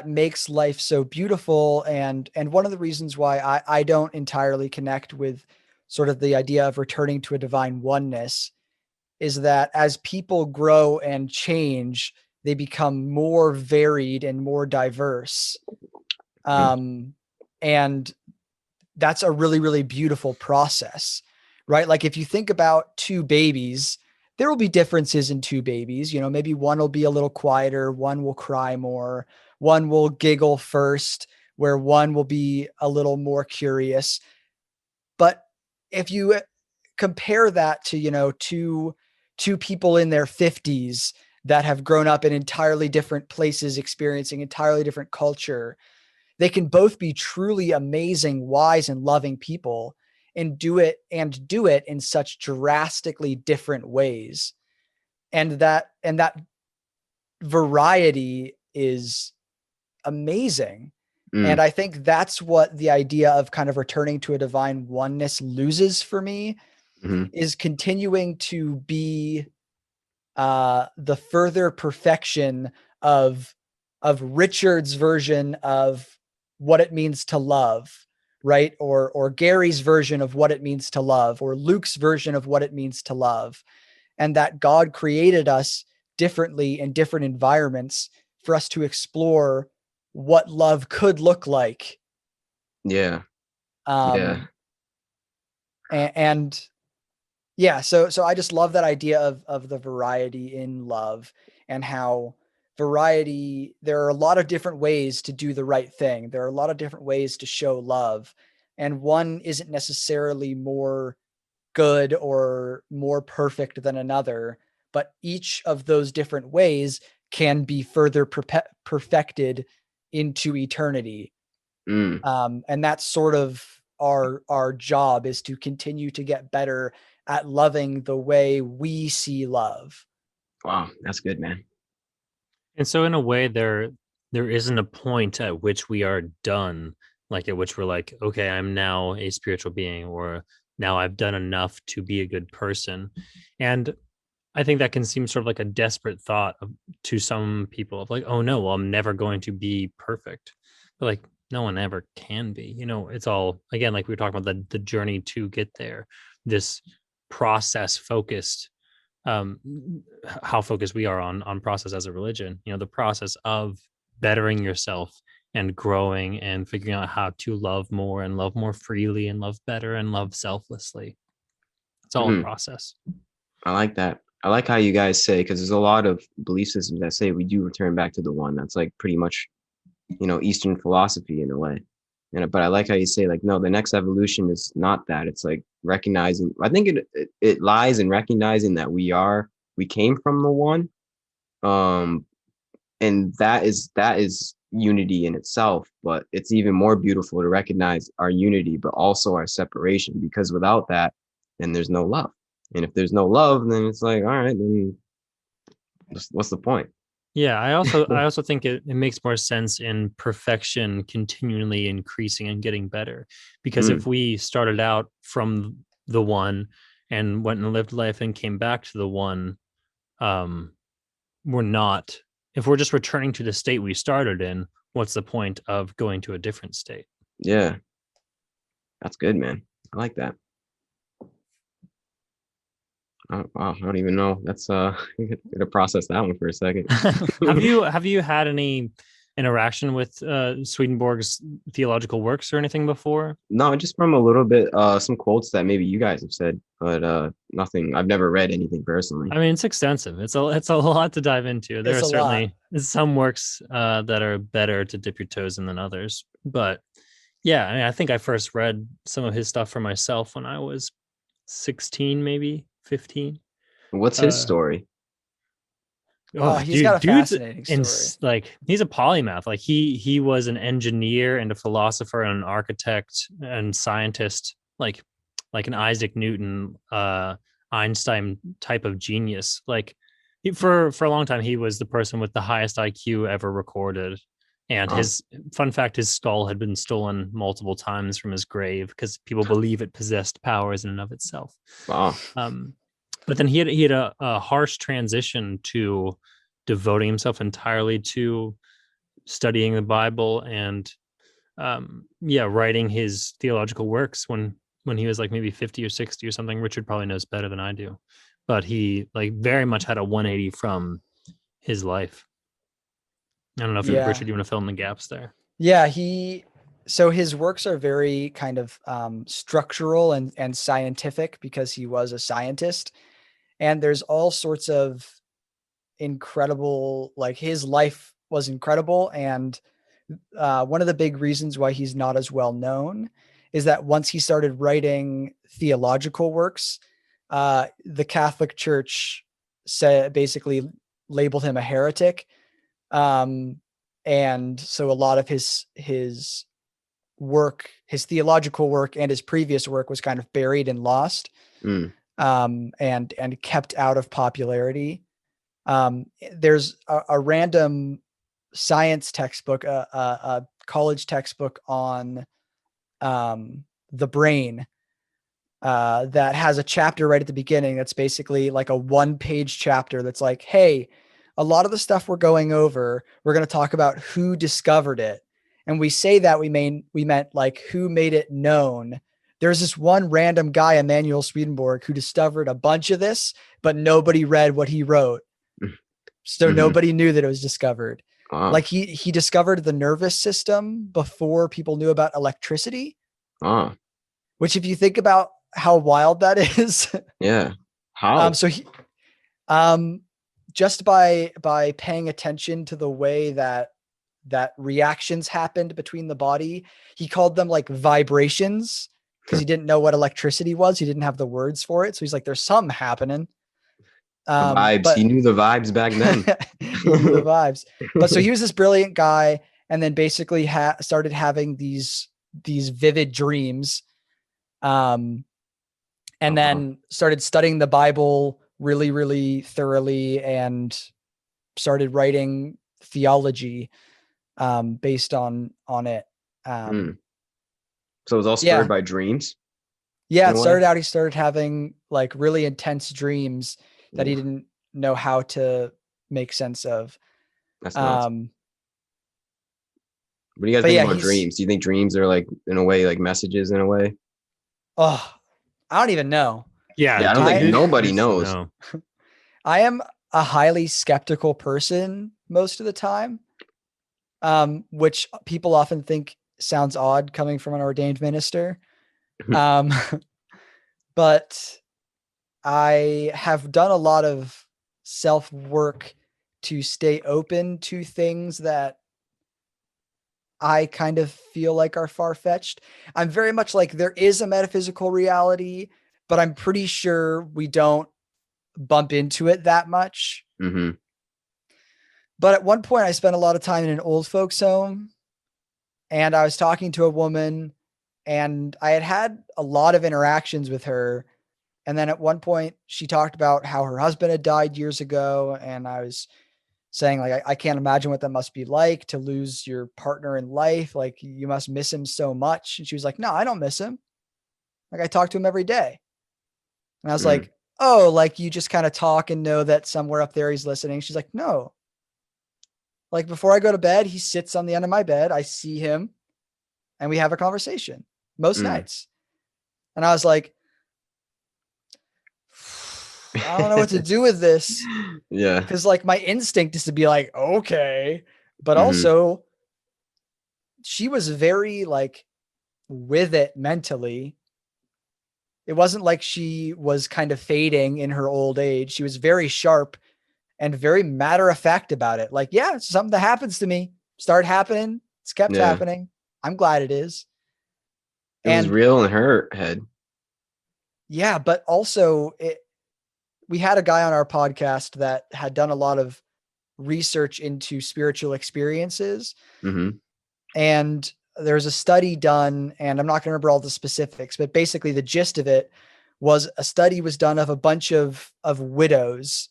makes life so beautiful, and one of the reasons why I don't entirely connect with sort of the idea of returning to a divine oneness, is that as people grow and change, they become more varied and more diverse. Mm. And that's a really, really beautiful process, right? Like if you think about two babies, there will be differences in two babies. Maybe one will be a little quieter, one will cry more, one will giggle first, where one will be a little more curious. But if you compare that to, two people in their 50s that have grown up in entirely different places, experiencing entirely different culture, they can both be truly amazing, wise, and loving people, and do it in such drastically different ways. And that variety is amazing. And Mm. I think that's what the idea of kind of returning to a divine oneness loses for me, hmm is continuing to be the further perfection of Richard's version of what it means to love, right? Or Gary's version of what it means to love, or Luke's version of what it means to love. And that God created us differently in different environments for us to explore what love could look like. Yeah, yeah, Um, and yeah, so I just love that idea of the variety in love, and how there are a lot of different ways to do the right thing. There are a lot of different ways to show love, and one isn't necessarily more good or more perfect than another, but each of those different ways can be further perfected into eternity. mm. And that's sort of our job, is to continue to get better at loving the way we see love. Wow, that's good, man. and so in a way, there isn't a point at which we are done, like at which we're like, okay, I'm now a spiritual being, or now I've done enough to be a good person. And I think that can seem sort of like a desperate thought to some people of like, oh no, well, I'm never going to be perfect. But like, no one ever can be. It's all, again, like we were talking about the journey to get there, this process focused, um, how focused we are on process as a religion. The process of bettering yourself and growing and figuring out how to love more and love more freely and love better and love selflessly. It's all a hmm process. I like that. I like how you guys say, because there's a lot of belief systems that say we do return back to the one. That's like pretty much, Eastern philosophy in a way. But I like how you say, like, no, the next evolution is not that. It's like recognizing. I think it lies in recognizing that we came from the one, um, and that is unity in itself. But it's even more beautiful to recognize our unity, but also our separation, because without that, then there's no love. And if there's no love, then it's like, all right, then what's the point? Yeah, I also think it makes more sense in perfection continually increasing and getting better. Because if Mm, we started out from the one and went and lived life and came back to the one, we're not, if we're just returning to the state we started in, what's the point of going to a different state? Yeah. That's good, man. I like that. Oh, wow, I don't even know. That's to process that one for a second. Have you had any interaction with Swedenborg's theological works or anything before? No, just from a little bit, some quotes that maybe you guys have said, but nothing. I've never read anything personally. I mean, it's extensive. It's a lot to dive into. There It's are a lot. certainly some works that are better to dip your toes in than others. But yeah, I mean, I think I first read some of his stuff for myself when I was 16, maybe 15. What's his Uh, story? Oh, He's got a dude's fascinating story. like he's a polymath. Like he was an engineer and a philosopher and an architect and scientist, like an Isaac Newton, Einstein type of genius. Like for a long time, he was the person with the highest IQ ever recorded. And Oh, his fun fact, his skull had been stolen multiple times from his grave because people believe it possessed powers in and of itself. wow. But then he had a harsh transition to devoting himself entirely to studying the Bible and writing his theological works when he was like maybe 50 or 60 or something. Richard probably knows better than I do, but he like very much had a 180 from his life. I don't know if Richard, you want to fill in the gaps there? Yeah, so his works are very kind of structural and scientific because he was a scientist. And there's all sorts of incredible, like his life was incredible. And one of the big reasons why he's not as well known is that once he started writing theological works, the Catholic Church basically labeled him a heretic. And so a lot of his work, his theological work and his previous work was kind of buried and lost, and kept out of popularity. There's a random science textbook, a college textbook on the brain, that has a chapter right at the beginning that's basically like a 1-page chapter that's like, hey, a lot of the stuff we're going over, we're going to talk about who discovered it. And we say that we meant like who made it known. There's this one random guy, Emanuel Swedenborg, who discovered a bunch of this, but nobody read what he wrote. So nobody knew that it was discovered. Wow. Like he discovered the nervous system before people knew about electricity. Wow. Which, if you think about how wild that is, Yeah. How? so he, just by paying attention to the way that reactions happened between the body, he called them like vibrations because he didn't know what electricity was. He didn't have the words for it. So he's like, there's something happening. The vibes. But He knew the vibes back then. he knew the vibes. But so he was this brilliant guy, and then basically started having these vivid dreams, and then started studying the Bible really, really thoroughly, and started writing theology based on it. So it was all spurred by dreams? Yeah, it started out, he started having like really intense dreams that he didn't know how to make sense of. That's nuts. What do you guys think about dreams? Do you think dreams are like, in a way, like messages in a way? Oh, I don't even know. Yeah, I don't think nobody knows. No. I am a highly skeptical person most of the time, which people often think sounds odd coming from an ordained minister. But I have done a lot of self-work to stay open to things that I kind of feel like are far-fetched. I'm very much like, there is a metaphysical reality, but I'm pretty sure we don't bump into it that much. But at one point I spent a lot of time in an old folks home, and I was talking to a woman, and I had a lot of interactions with her. And then at one point she talked about how her husband had died years ago. And I was saying, like, I can't imagine what that must be like to lose your partner in life. Like, you must miss him so much. And she was like, no, I don't miss him. Like, I talk to him every day. And I was like, oh, like you just kind of talk and know that somewhere up there he's listening. She's like, no. Like before I go to bed, he sits on the end of my bed. I see him and we have a conversation most nights. And I was like, I don't know what to do with this. Yeah. Because like my instinct is to be like, okay. But also she was very like with it mentally. It wasn't like she was kind of fading in her old age. She was very sharp and very matter of fact about it. Like, yeah, it's something that happens to me. Start happening. It's kept happening. I'm glad it is. It was real in her head. Yeah, but also we had a guy on our podcast that had done a lot of research into spiritual experiences. And there's a study done, and I'm not going to remember all the specifics, but basically the gist of it was a study was done of a bunch of widows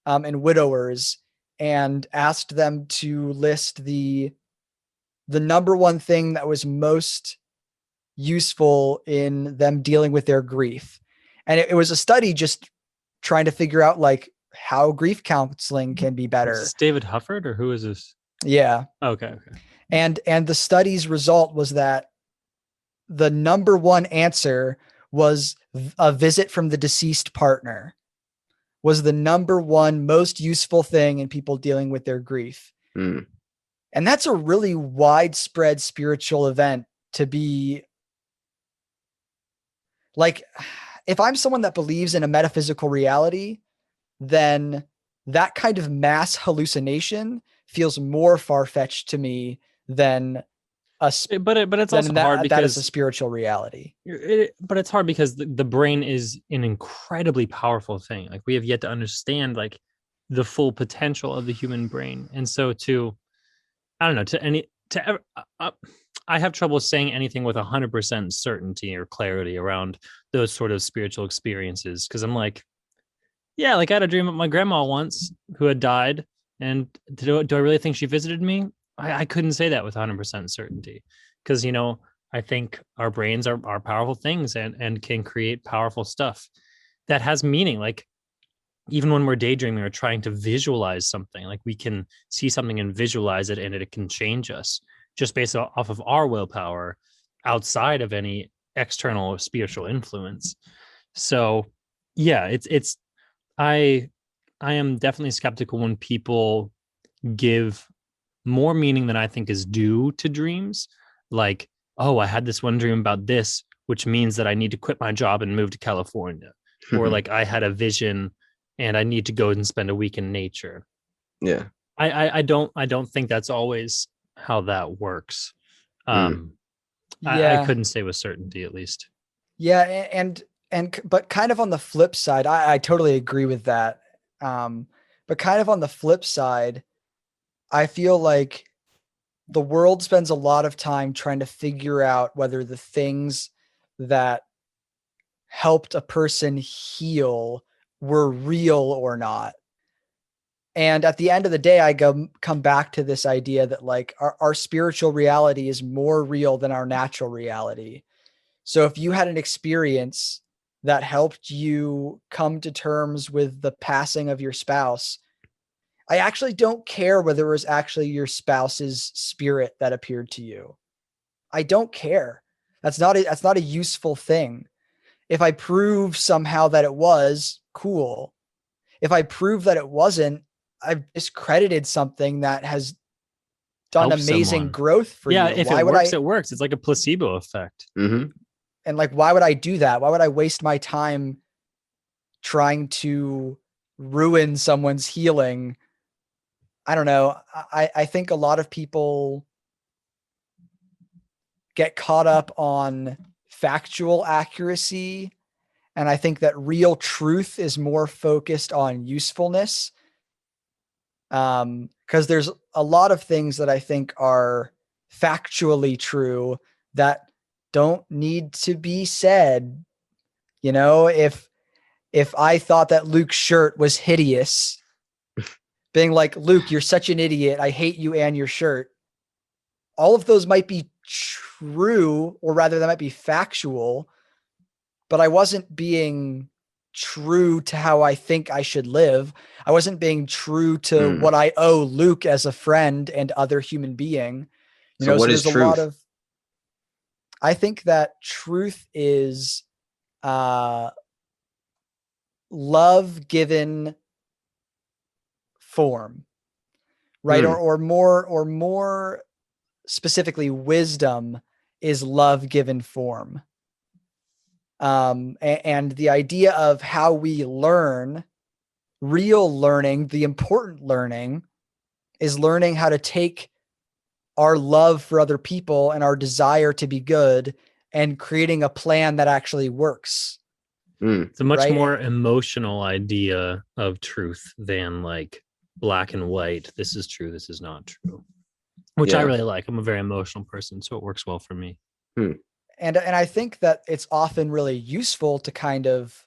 and widowers, and asked them to list the number one thing that was most useful in them dealing with their grief. And it was a study just trying to figure out like how grief counseling can be better. Is this David Hufford, or who is this? Yeah. Okay. And the study's result was that the number one answer was a visit from the deceased partner was the number one most useful thing in people dealing with their grief. And that's a really widespread spiritual event to be like, if I'm someone that believes in a metaphysical reality, then that kind of mass hallucination feels more far-fetched to me than but it's also hard because that is a spiritual reality. But it's hard because the brain is an incredibly powerful thing. Like, we have yet to understand like the full potential of the human brain. And so I have trouble saying anything with 100% certainty or clarity around those sort of spiritual experiences. Cause I'm like, yeah, like I had a dream of my grandma once who had died. And do I really think she visited me? I couldn't say that with 100% certainty. Cause, I think our brains are powerful things and can create powerful stuff that has meaning. Like, even when we're daydreaming or trying to visualize something, like we can see something and visualize it, and it can change us just based off of our willpower outside of any external spiritual influence. So yeah, I am definitely skeptical when people give more meaning than I think is due to dreams. Like, oh, I had this one dream about this, which means that I need to quit my job and move to California. Or like, I had a vision and I need to go and spend a week in nature. Yeah. I don't think that's always how that works. I couldn't say with certainty, at least. Yeah. But kind of on the flip side, I totally agree with that. But kind of on the flip side, I feel like the world spends a lot of time trying to figure out whether the things that helped a person heal were real or not. And at the end of the day, I come back to this idea that like our spiritual reality is more real than our natural reality. So if you had an experience that helped you come to terms with the passing of your spouse, I actually don't care whether it was actually your spouse's spirit that appeared to you. I don't care. That's not a useful thing. If I prove somehow that it was, cool. If I prove that it wasn't, I've discredited something that has done amazing growth for you. Yeah, if it works, it works. It's like a placebo effect. Mm-hmm. And like, why would I do that? Why would I waste my time trying to ruin someone's healing? I don't know. I think a lot of people get caught up on factual accuracy. And I think that real truth is more focused on usefulness. Because there's a lot of things that I think are factually true that don't need to be said. If I thought that Luke's shirt was hideous, being like, Luke, you're such an idiot. I hate you and your shirt. All of those might be true, or rather that might be factual, but I wasn't being true to how I think I should live. I wasn't being true to what I owe Luke as a friend and other human being. So what is there's truth? a lot of, I think that truth is love given form, right? Or more specifically, wisdom is love given form. And the idea of how we learn, real learning, the important learning, is learning how to take our love for other people and our desire to be good and creating a plan that actually works. It's a much more emotional idea of truth than like black and white. This is true, this is not true, which I really like. I'm a very emotional person, so it works well for me. And I think that it's often really useful to kind of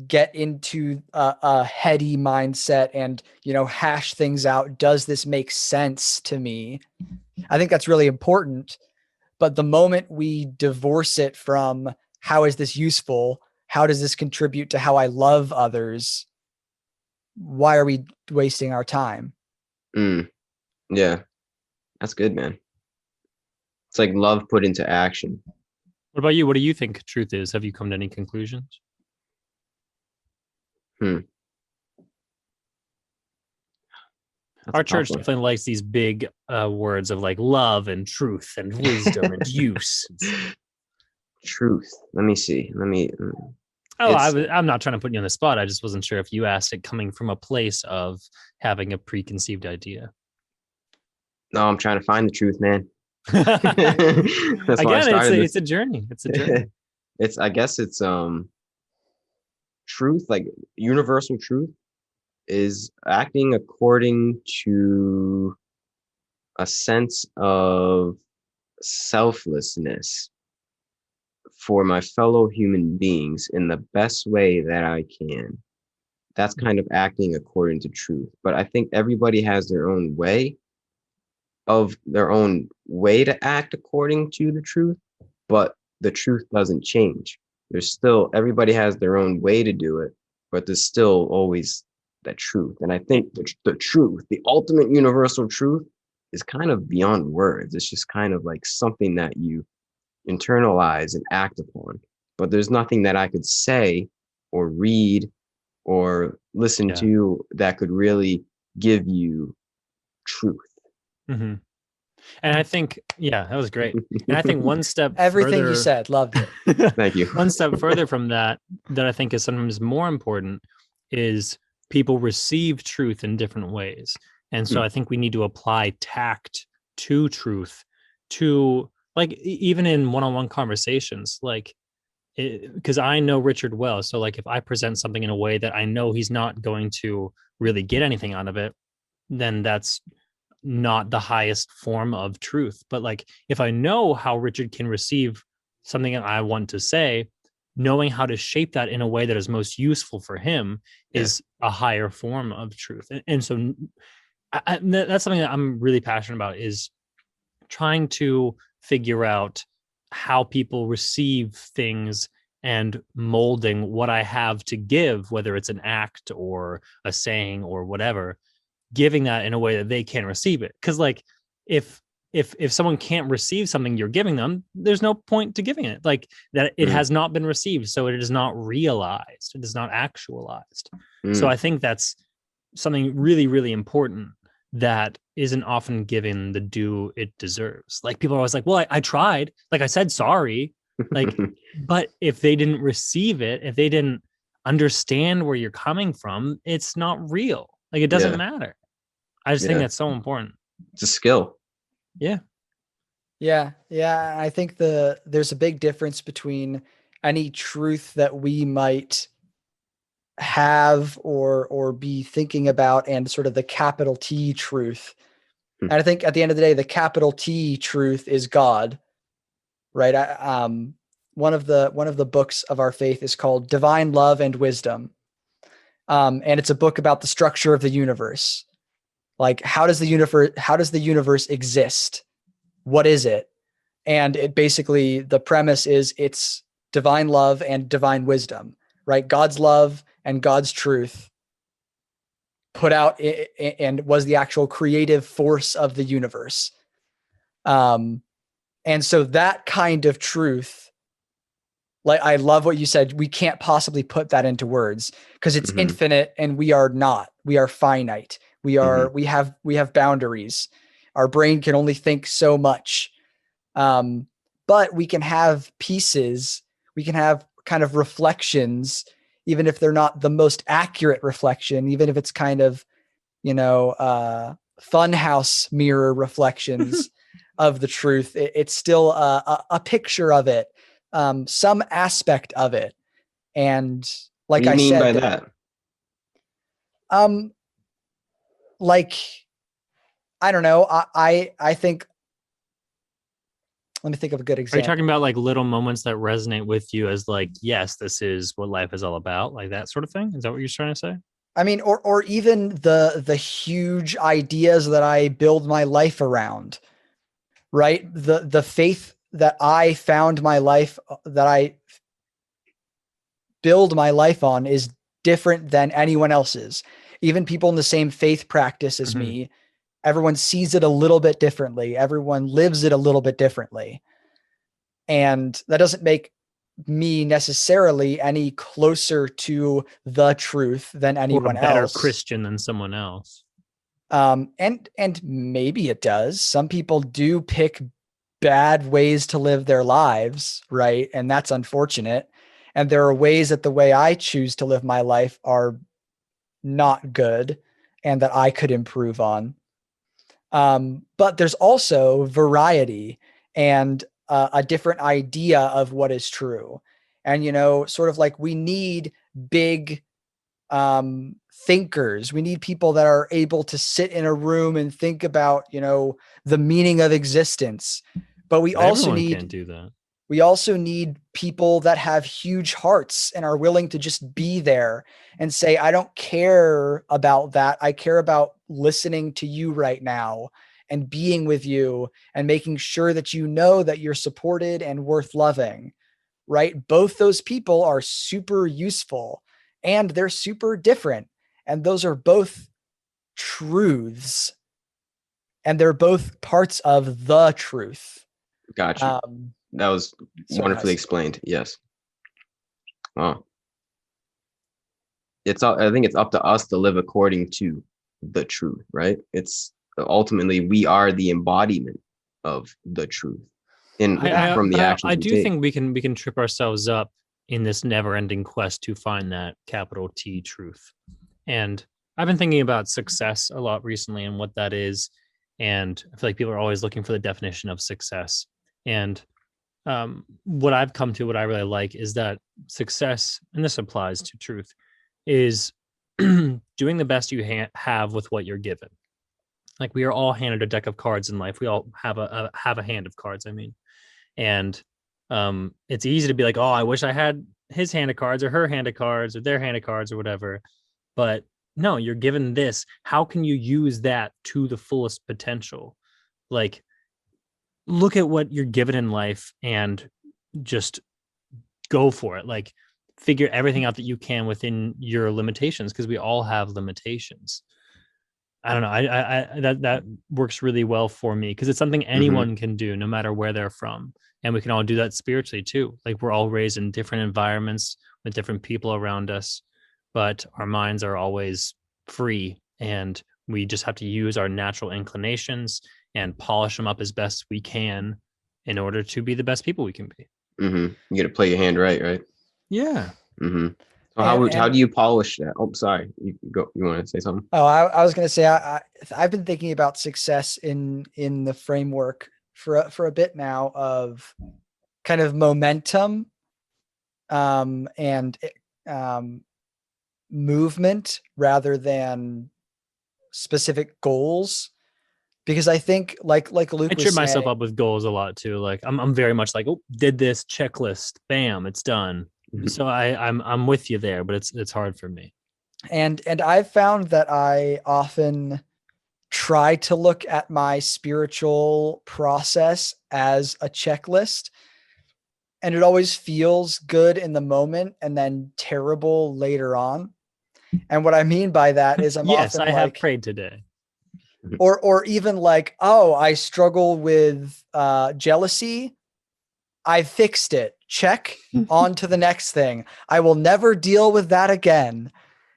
get into a heady mindset and, hash things out. Does this make sense to me? I think that's really important. But the moment we divorce it from how is this useful? How does this contribute to how I love others? Why are we wasting our time? Yeah, that's good, man. It's like love put into action. What about you? What do you think truth is? Have you come to any conclusions? Our church definitely likes these big words of like love and truth and wisdom and use. Truth. Let me see. I'm not trying to put you on the spot. I just wasn't sure if you asked it coming from a place of having a preconceived idea. No, I'm trying to find the truth, man. Again, it's a journey. It's a journey. I guess it's truth, like universal truth, is acting according to a sense of selflessness for my fellow human beings in the best way that I can. That's kind of acting according to truth. But I think everybody has their own way to act according to the truth, but the truth doesn't change. Everybody has their own way to do it, but there's still always that truth. And I think the truth, the ultimate universal truth, is kind of beyond words. It's just kind of like something that you internalize and act upon. But there's nothing that I could say or read or listen to that could really give you truth. Mm-hmm. And I think, that was great. And I think one step everything you said, loved it. Thank you. One step further from that I think is sometimes more important is people receive truth in different ways. And so I think we need to apply tact to truth, to like even in one-on-one conversations, like because I know Richard well. So like if I present something in a way that I know he's not going to really get anything out of it, then that's not the highest form of truth. But like if I know how Richard can receive something that I want to say, knowing how to shape that in a way that is most useful for him is a higher form of truth. And so that's something that I'm really passionate about, is trying to figure out how people receive things and molding what I have to give, whether it's an act or a saying or whatever, giving that in a way that they can receive it. Because like if someone can't receive something you're giving them, there's no point to giving it. Like that it has not been received, so it is not realized, it is not actualized. So I think that's something really, really important that isn't often given the due it deserves. Like people are always like, well, I tried, like I said sorry, like but if they didn't receive it, if they didn't understand where you're coming from, it's not real. Like it doesn't matter. I just think that's so important. It's a skill. Yeah. I think there's a big difference between any truth that we might have or be thinking about and sort of the capital T truth. And I think at the end of the day, the capital T truth is God, right? One of the books of our faith is called Divine Love and Wisdom. And it's a book about the structure of the universe. Like, how does the universe exist? What is it? And it basically, the premise is it's divine love and divine wisdom. right? God's love and God's truth put out and was the actual creative force of the universe. And so that kind of truth, like, I love what you said. We can't possibly put that into words because it's infinite and we are not. We are finite. We have boundaries. Our brain can only think so much. But we can have pieces. We can have kind of reflections, even if they're not the most accurate reflection, even if it's kind of, funhouse mirror reflections of the truth. It's still a picture of it, some aspect of it. And What like do you I mean by said, that? like, I don't know. I think, let me think of a good Are you example. talking about like little moments that resonate with you as like, yes, this is what life is all about, like that sort of thing? Is that what you're trying to say? I mean, or even the huge ideas that I build my life around, right? The faith that I found my life, that I build my life on, is different than anyone else's. Even people in the same faith practice as me, everyone sees it a little bit differently. Everyone lives it a little bit differently. And that doesn't make me necessarily any closer to the truth than anyone or a better else. Christian than someone else. And maybe it does. Some people do pick bad ways to live their lives, right? And that's unfortunate. And there are ways that the way I choose to live my life are not good and that I could improve on. But there's also variety and a different idea of what is true. And, sort of like, we need big thinkers. We need people that are able to sit in a room and think about, the meaning of existence. But we But also everyone need can't do that. we also need people that have huge hearts and are willing to just be there and say, I don't care about that. I care about listening to you right now and being with you and making sure that you know that you're supported and worth loving, right? Both those people are super useful and they're super different. And those are both truths and they're both parts of the truth. Got you. That was wonderfully explained. Yes. Oh. I think it's up to us to live according to the truth, right? It's ultimately, we are the embodiment of the truth from the actions I we do take. think we can trip ourselves up in this never-ending quest to find that capital T truth. And I've been thinking about success a lot recently and what that is. And I feel like people are always looking for the definition of success. And what I've come to, what I really like, is that success, and this applies to truth, is doing the best you have with what you're given. Like, we are all handed a deck of cards in life. We all have a hand of cards, I mean. And it's easy to be like, oh, I wish I had his hand of cards or her hand of cards or their hand of cards or whatever. But no, you're given this. How can you use that to the fullest potential? Like, look at what you're given in life and just go for it. Like, figure everything out that you can within your limitations, because we all have limitations. I don't know. I that works really well for me because it's something anyone can do, no matter where they're from, and we can all do that spiritually too. Like, we're all raised in different environments with different people around us, but our minds are always free, and we just have to use our natural inclinations and polish them up as best we can in order to be the best people we can be. You got to play your hand right? Yeah. So how do you polish that? Oh, sorry. You want to say something? Oh, I was going to say, I've been thinking about success in the framework for a bit now of kind of momentum, and movement rather than specific goals. Because I think like Luke I was trip myself saying, up with goals a lot too. Like, I'm very much like, oh, did this checklist, bam, it's done. So I'm with you there, but it's hard for me. and I've found that I often try to look at my spiritual process as a checklist. and it always feels good in the moment and then terrible later on. And what I mean by that is I'm Yes, often I have like, prayed today. or even like, oh, I struggle with jealousy. I fixed it. Check, on to the next thing. I will never deal with that again.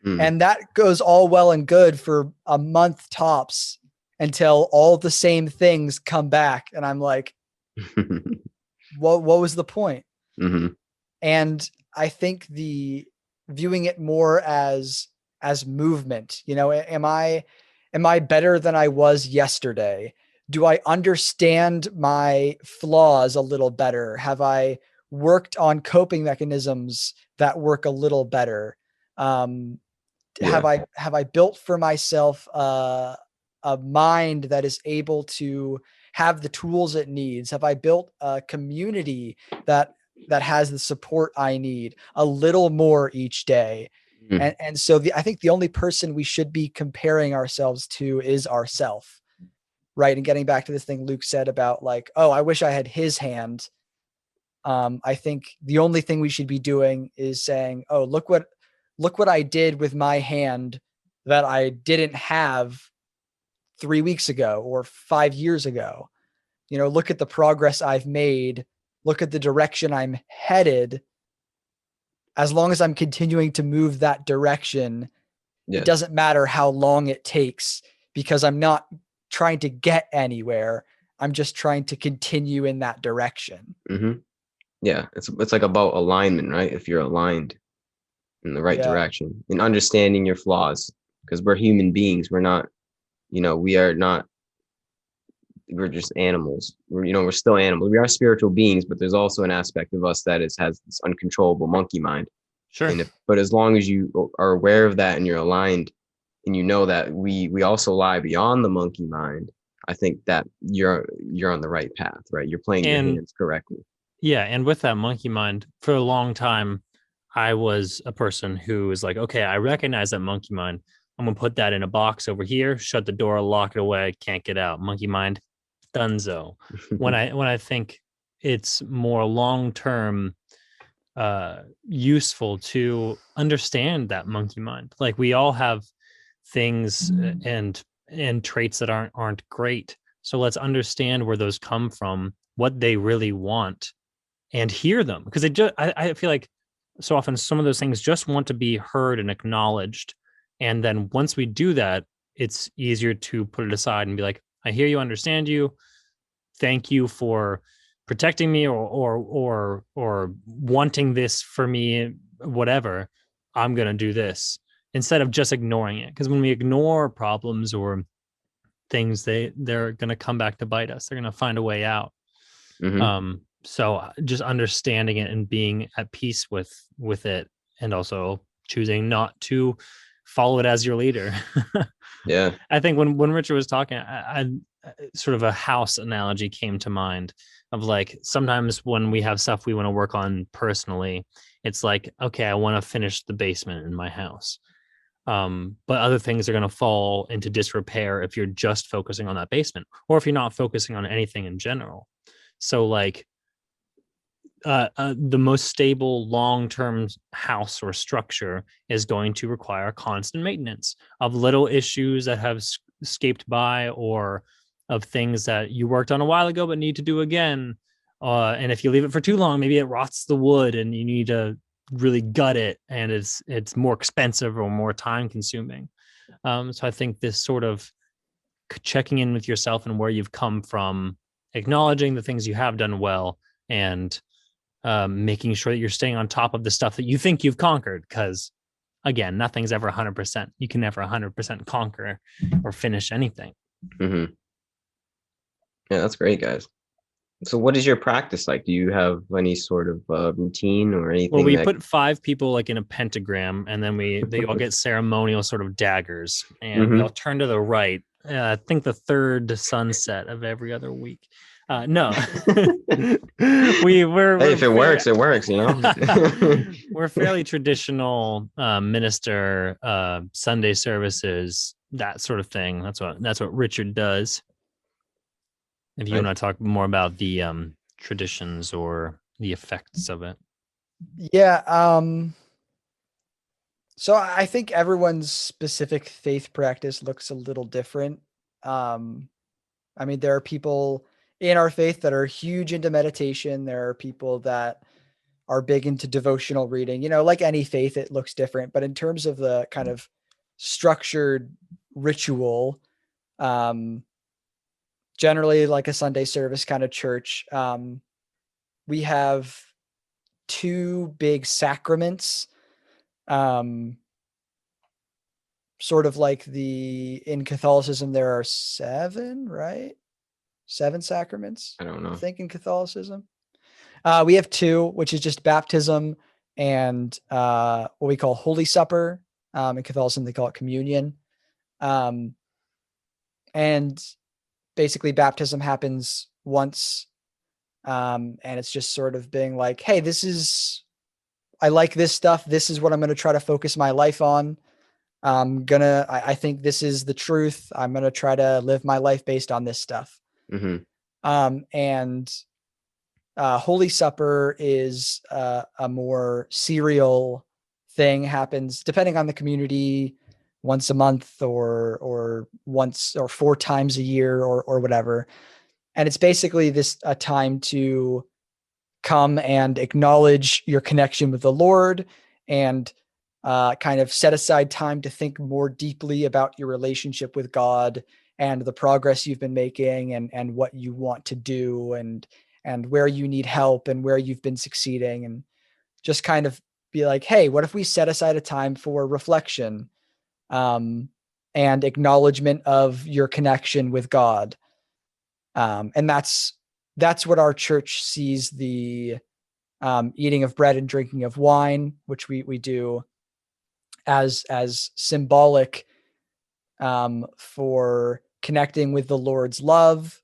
And that goes all well and good for a month tops until all the same things come back. And I'm like, what was the point? Mm-hmm. And I think the viewing it more as movement, am I better than I was yesterday? Do I understand my flaws a little better? Have I worked on coping mechanisms that work a little better? Have I built for myself a mind that is able to have the tools it needs? Have I built a community that has the support I need a little more each day? And so I think the only person we should be comparing ourselves to is ourself, right? And getting back to this thing Luke said about like, oh, I wish I had his hand. I think the only thing we should be doing is saying, oh, look what I did with my hand that I didn't have 3 weeks ago or 5 years ago. Look at the progress I've made. Look at the direction I'm headed. As long as I'm continuing to move that direction, it doesn't matter how long it takes, because I'm not trying to get anywhere. I'm just trying to continue in that direction. Mm-hmm. Yeah, it's like about alignment, right? If you're aligned in the right direction and understanding your flaws, because we're human beings. We're not, we're just animals. We're still animals. We are spiritual beings, but there's also an aspect of us that has this uncontrollable monkey mind. Sure. But as long as you are aware of that and you're aligned, and you know that we also lie beyond the monkey mind, I think that you're on the right path, right? You're playing your hands correctly. Yeah, and with that monkey mind, for a long time, I was a person who was like, okay, I recognize that monkey mind. I'm gonna put that in a box over here, shut the door, lock it away, can't get out. Monkey mind, donezo. When I think it's more long-term useful to understand that monkey mind. Like, we all have things and traits that aren't great. So let's understand where those come from, what they really want, and hear them. Because I feel like so often some of those things just want to be heard and acknowledged. And then once we do that, it's easier to put it aside and be like, I hear you, understand you. Thank you for protecting me or wanting this for me, whatever. I'm going to do this, instead of just ignoring it. Because when we ignore problems or things, they're going to come back to bite us. They're going to find a way out. Mm-hmm. So just understanding it and being at peace with it, and also choosing not to follow it as your leader. Yeah. I think when Richard was talking, I sort of a house analogy came to mind of like, sometimes when we have stuff we want to work on personally, it's like, okay, I want to finish the basement in my house. But other things are going to fall into disrepair if you're just focusing on that basement, or if you're not focusing on anything in general. So like, the most stable long-term house or structure is going to require constant maintenance of little issues that have escaped by, or of things that you worked on a while ago but need to do again. And if you leave it for too long, maybe it rots the wood and you need to really gut it, and it's more expensive or more time consuming. So I think this sort of checking in with yourself and where you've come from, acknowledging the things you have done well, and making sure that you're staying on top of the stuff that you think you've conquered. Because again, nothing's ever 100%. You can never 100% conquer or finish anything. Mm-hmm. Yeah, that's great, guys. So what is your practice like? Do you have any sort of routine or anything? Well, we put 5 people like in a pentagram, and then they all get ceremonial sort of daggers, and we all turn to the right. I think the third sunset of every other week. No, we're hey, if it works, it works. We're fairly traditional, minister, Sunday services, that sort of thing. That's what Richard does. If you want to talk more about the traditions or the effects of it? Yeah. So I think everyone's specific faith practice looks a little different. I mean, there are people in our faith that are huge into meditation. There are people that are big into devotional reading. Like any faith, it looks different. But in terms of the kind of structured ritual, um, generally like a Sunday service kind of church, we have two big sacraments, sort of like in Catholicism, there are seven, right? Seven sacraments, I don't I know. think, in Catholicism. We have two, which is just baptism and what we call Holy Supper. In Catholicism, they call it communion. And basically, baptism happens once, and it's just sort of being like, hey, I like this stuff. This is what I'm going to try to focus my life on. I think this is the truth. I'm going to try to live my life based on this stuff. Mm-hmm. And Holy Supper is a more serial thing, happens depending on the community, once a month or once or 4 times a year or whatever. And it's basically a time to come and acknowledge your connection with the Lord and kind of set aside time to think more deeply about your relationship with God and the progress you've been making and what you want to do and where you need help and where you've been succeeding, and just kind of be like, hey, what if we set aside a time for reflection, and acknowledgement of your connection with God. And that's what our church sees the eating of bread and drinking of wine, which we do as symbolic, for connecting with the Lord's love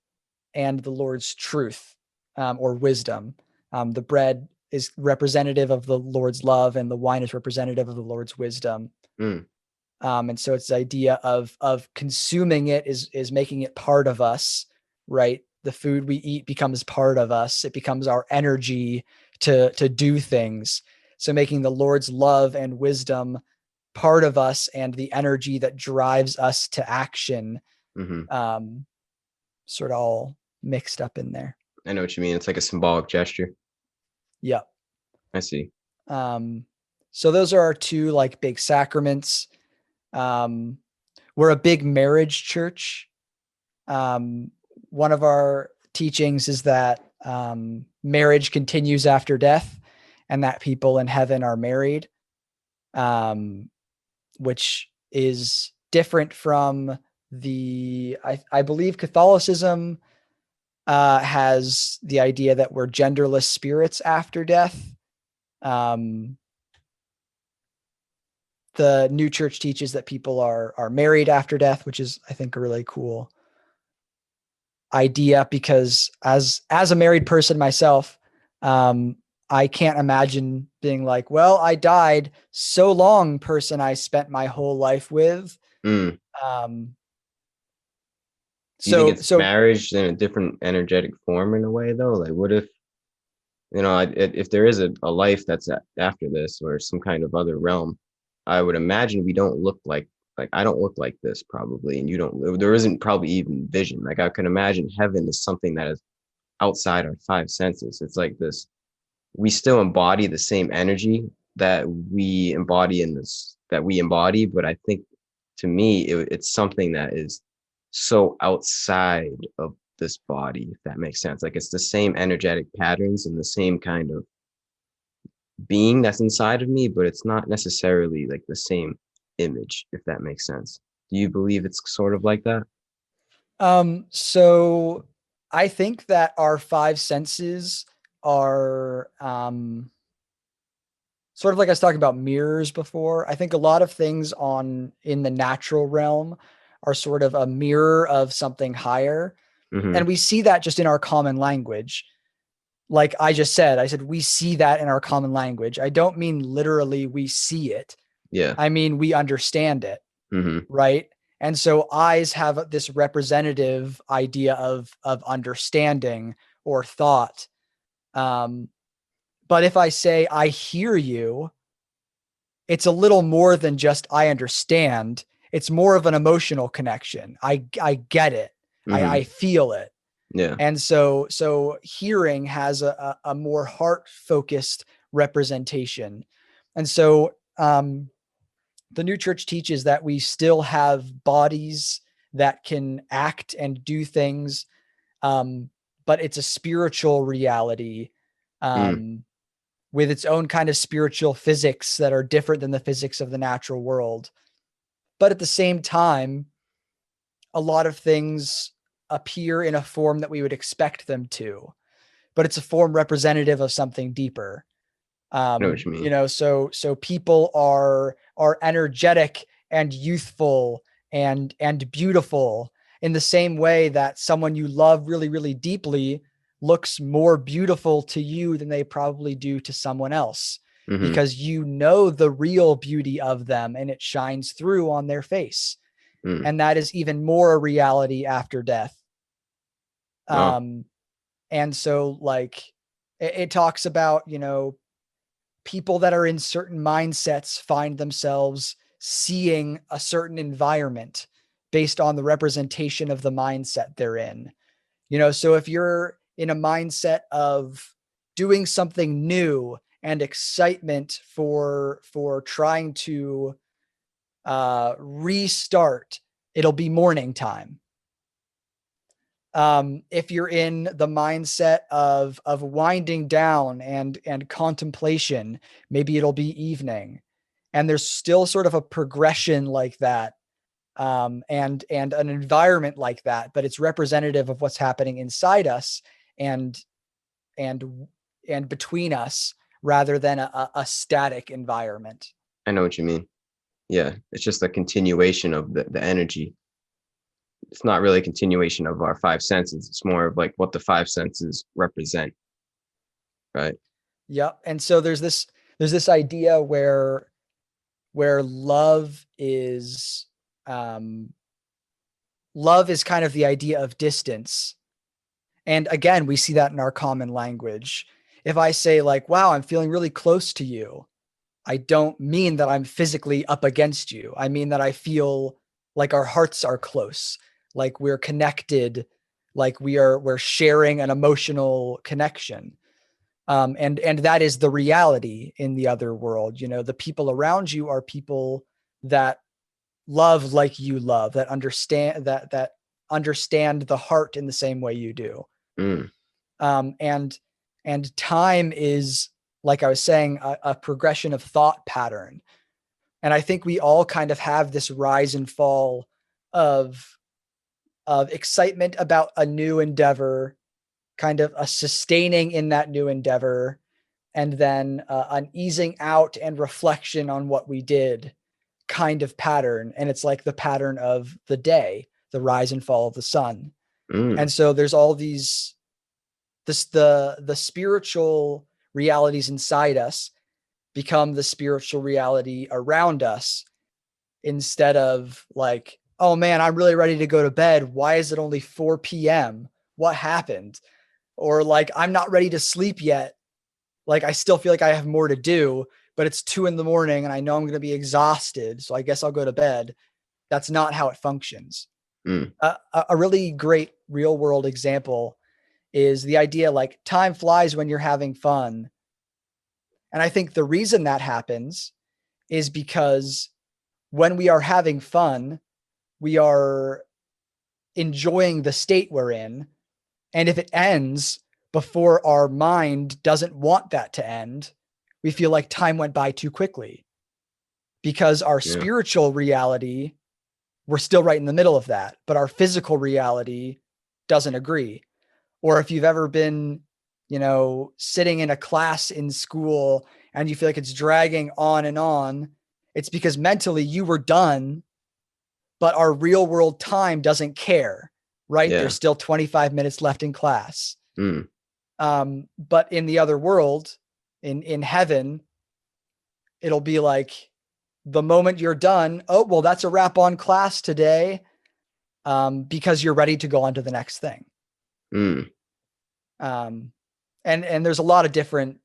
and the Lord's truth, or wisdom. The bread is representative of the Lord's love, and the wine is representative of the Lord's wisdom. Mm. And so it's the idea of consuming it is making it part of us, right? The food we eat becomes part of us. It becomes our energy to do things. So making the Lord's love and wisdom part of us and the energy that drives us to action, Mm-hmm. sort of all mixed up in there. I know what you mean. It's like a symbolic gesture. Yep. I see. So those are our two like big sacraments. We're a big marriage church. One of our teachings is that marriage continues after death and that people in heaven are married, which is different from I believe Catholicism has the idea that we're genderless spirits after death. The new church teaches that people are married after death, which is, I think, a really cool idea, because as a married person myself, I can't imagine being like, well, I died, so long, person I spent my whole life with. Mm. Um, Do you think it's so marriage in a different energetic form in a way, though? Like, what if, if there is a life that's after this or some kind of other realm, I would imagine we don't look like I don't look like this probably, and you don't. There isn't probably even vision. Like I can imagine heaven is something that is outside our five senses. It's like this. We still embody the same energy that we embody but I think to me it's something that is so outside of this body, if that makes sense. Like it's the same energetic patterns and the same kind of being that's inside of me, but it's not necessarily like the same image, if that makes sense. Do you believe it's sort of like that? So I think that our five senses are sort of like I was talking about mirrors before. I think a lot of things in the natural realm are sort of a mirror of something higher. Mm-hmm. And we see that just in our common language. Like I said, we see that in our common language. I don't mean literally we see it. Yeah. I mean, we understand it. Mm-hmm. Right. And so eyes have this representative idea of understanding or thought. But if I say, I hear you, it's a little more than just I understand. It's more of an emotional connection. I get it. I feel it. Yeah. And so hearing has a more heart-focused representation. And so the new church teaches that we still have bodies that can act and do things, but it's a spiritual reality with its own kind of spiritual physics that are different than the physics of the natural world. But at the same time, a lot of things appear in a form that we would expect them to, but it's a form representative of something deeper. I know what you mean. You know, so people are energetic and youthful and beautiful in the same way that someone you love really, really deeply looks more beautiful to you than they probably do to someone else, because you know the real beauty of them and it shines through on their face. And that is even more a reality after death. Wow. And so like it talks about, you know, people that are in certain mindsets find themselves seeing a certain environment based on the representation of the mindset they're in. You know, so if you're in a mindset of doing something new and excitement for trying to restart, it'll be morning time. If you're in the mindset of winding down and contemplation, maybe it'll be evening. And there's still sort of a progression like that, and an environment like that, but it's representative of what's happening inside us and between us rather than a static environment. I know what you mean. Yeah, it's just a continuation of the energy. It's not really a continuation of our five senses. It's more of like what the five senses represent. Right. Yep. And so there's this idea where love is kind of the idea of distance. And again, we see that in our common language. If I say like, wow, I'm feeling really close to you, I don't mean that I'm physically up against you. I mean that I feel like our hearts are close, like we're connected, like we're sharing an emotional connection. And that is the reality in the other world. You know, the people around you are people that love like you love, that understand understand the heart in the same way you do. And time is, like I was saying, a progression of thought pattern. And I think we all kind of have this rise and fall of excitement about a new endeavor, kind of a sustaining in that new endeavor, and then an easing out and reflection on what we did kind of pattern. And it's like the pattern of the day, the rise and fall of the sun. And so there's all these, the spiritual realities inside us become the spiritual reality around us, instead of like, oh man, I'm really ready to go to bed. Why is it only 4 p.m.? What happened? Or like, I'm not ready to sleep yet. Like, I still feel like I have more to do, but it's 2 a.m. and I know I'm going to be exhausted. So I guess I'll go to bed. That's not how it functions. A really great real world example is the idea like time flies when you're having fun. And I think the reason that happens is because when we are having fun, we are enjoying the state we're in. And if it ends before our mind doesn't want that to end, we feel like time went by too quickly, because our spiritual reality, we're still right in the middle of that, but our physical reality doesn't agree. Or if you've ever been, you know, sitting in a class in school and you feel like it's dragging on and on, it's because mentally you were done, but our real world time doesn't care, right? There's still 25 minutes left in class. But in the other world, in heaven, it'll be like the moment you're done, oh, well, that's a wrap on class today, because you're ready to go on to the next thing. And there's a lot of different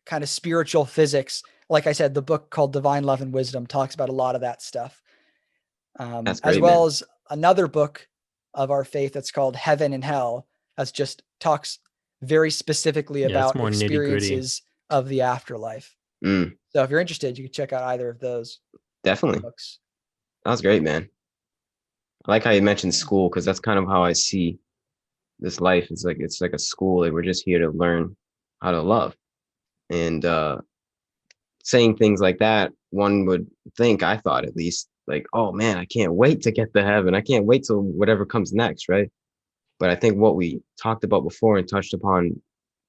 kind of spiritual physics. Like I said, the book called Divine Love and Wisdom talks about a lot of that stuff. That's As great, well man. as another book of our faith that's called Heaven and Hell, that's just talks very specifically Yeah, it's about more nitty gritty. experiences of the afterlife. Mm, So if you're interested, you can check out either of those definitely. books. That was great, man. I like how you mentioned school, because that's kind of how I see this life. It's like a school. Like, we're just here to learn how to love. And saying things like that, one would think, I thought at least, like, oh man, I can't wait to get to heaven. I can't wait till whatever comes next, right? But I think what we talked about before and touched upon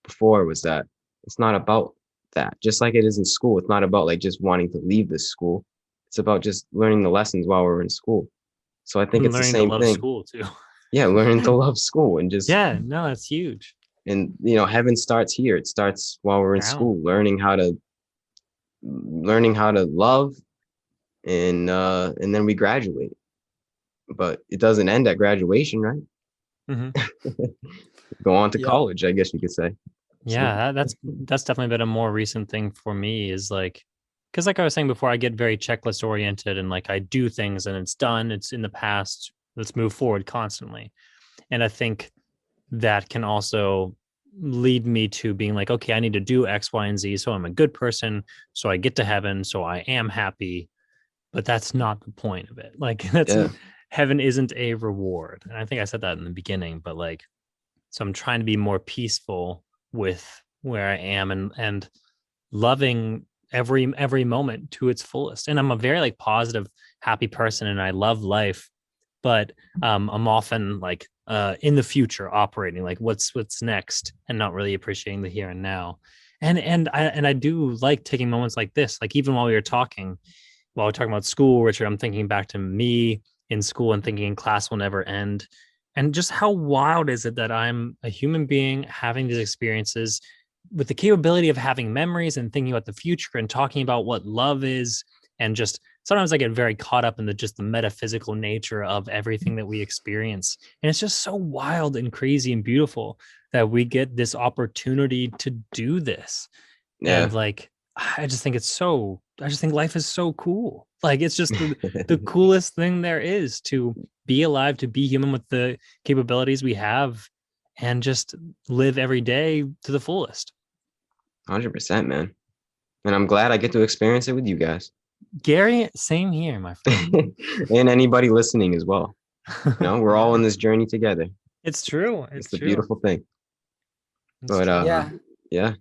before was that it's not about that. Just like it is in school, it's not about like just wanting to leave this school. It's about just learning the lessons while we're in school. So I think And it's the learning to same love thing. school too. Yeah, learning to love school and just, Yeah, no, that's huge. and heaven starts here. It starts while we're in Wow. school, learning how to love, and then we graduate. But it doesn't end at graduation, right? Hmm. Go on to Yep. college, I guess you could say. Yeah, that's definitely been a more recent thing for me, is like, because like I was saying before, I get very checklist oriented, and like I do things and it's done, it's in the past, let's move forward constantly. And I think that can also lead me to being like, okay, I need to do X, Y, and Z, so I'm a good person, so I get to heaven, so I am happy. But that's not the point of it. Like, Yeah, heaven isn't a reward. And I think I said that in the beginning, but like, so I'm trying to be more peaceful with where I am, and loving every moment to its fullest. And I'm a very like positive, happy person, and I love life. But I'm often like in the future operating like what's next, and not really appreciating the here and now. And I do like taking moments like this, like even while we're talking about school, Richard, I'm thinking back to me in school and thinking class will never end. And just how wild is it that I'm a human being having these experiences with the capability of having memories and thinking about the future and talking about what love is. And just sometimes I get very caught up in the metaphysical nature of everything that we experience. And it's just so wild and crazy and beautiful that we get this opportunity to do this. yeah. And like, I just think life is so cool. Like, it's just the coolest thing there is, to be alive, to be human with the capabilities we have, and just live every day to the fullest. 100%, man. And I'm glad I get to experience it with you guys. Gary, same here, my friend. And anybody listening as well. We're all in this journey together. It's true. It's It's the true. beautiful thing. It's But true. Yeah. yeah.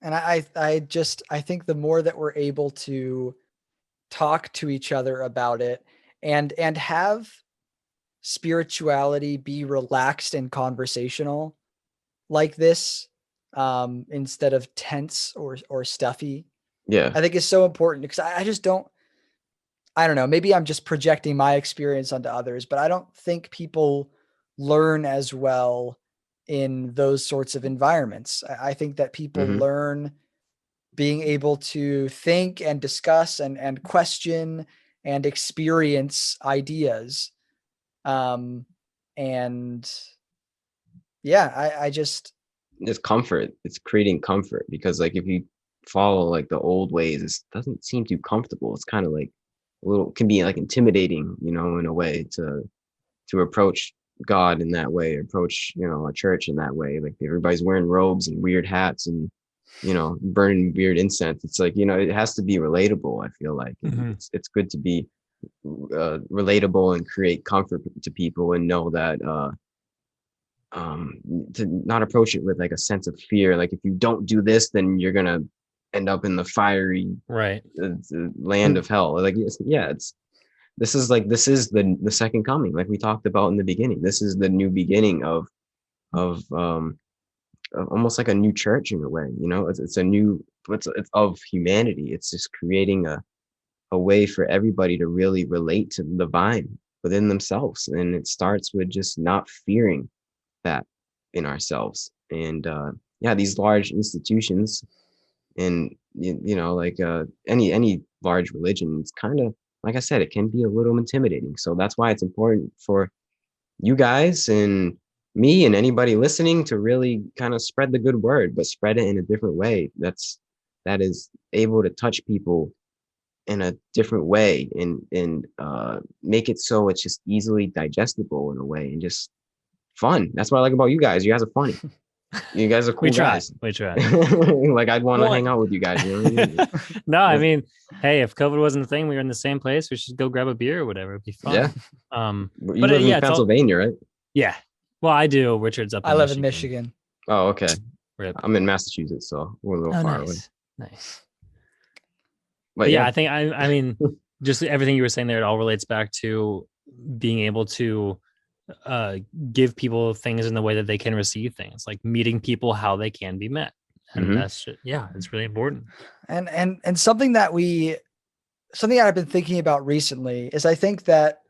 And I think the more that we're able to talk to each other about it, and have spirituality be relaxed and conversational like this, instead of tense or stuffy, Yeah. I think is so important, because I just don't, I don't know, maybe I'm just projecting my experience onto others, but I don't think people learn as well in those sorts of environments. I think that people Hmm. learn being able to think and discuss and question and experience ideas. And yeah, I just, It's comfort. It's creating comfort, because like if you follow like the old ways, it doesn't seem too comfortable. It's kind of like a little, can be like intimidating, in a way, to approach God in that way, approach, a church in that way. Like everybody's wearing robes and weird hats and, burning weird incense. It's like, it has to be relatable, I feel like. And Mhm. it's good to be relatable and create comfort to people, and know that to not approach it with like a sense of fear. Like if you don't do this, then you're gonna end up in the fiery Right. land of hell. Like, yeah, this is the second coming, like we talked about in the beginning. This is the new beginning of almost like a new church in a way. It's a new, it's of humanity. It's just creating a way for everybody to really relate to the divine within themselves, and it starts with just not fearing that in ourselves. And yeah, these large institutions, and like any large religion, it's kind of, like I said, it can be a little intimidating. So that's why it's important for you guys and me and anybody listening to really kind of spread the good word, but spread it in a different way. That's that is able to touch people in a different way and make it so it's just easily digestible in a way and just fun. That's what I like about you guys. You guys are funny. You guys are cool guys. We try. Like I'd want to hang out with you guys. You know what I mean? No, I mean, hey, if COVID wasn't a thing, we were in the same place. We should go grab a beer or whatever. It'd be fun. Yeah. You live in Pennsylvania, right? Yeah. Well, I do. Richard's up. I live in Michigan. Oh, okay. Rip. I'm in Massachusetts, so we're a little far away. Nice. But yeah, I think I mean, just everything you were saying there, it all relates back to being able to give people things in the way that they can receive things, like meeting people how they can be met. And that's it's really important. And something that I've been thinking about recently is I think that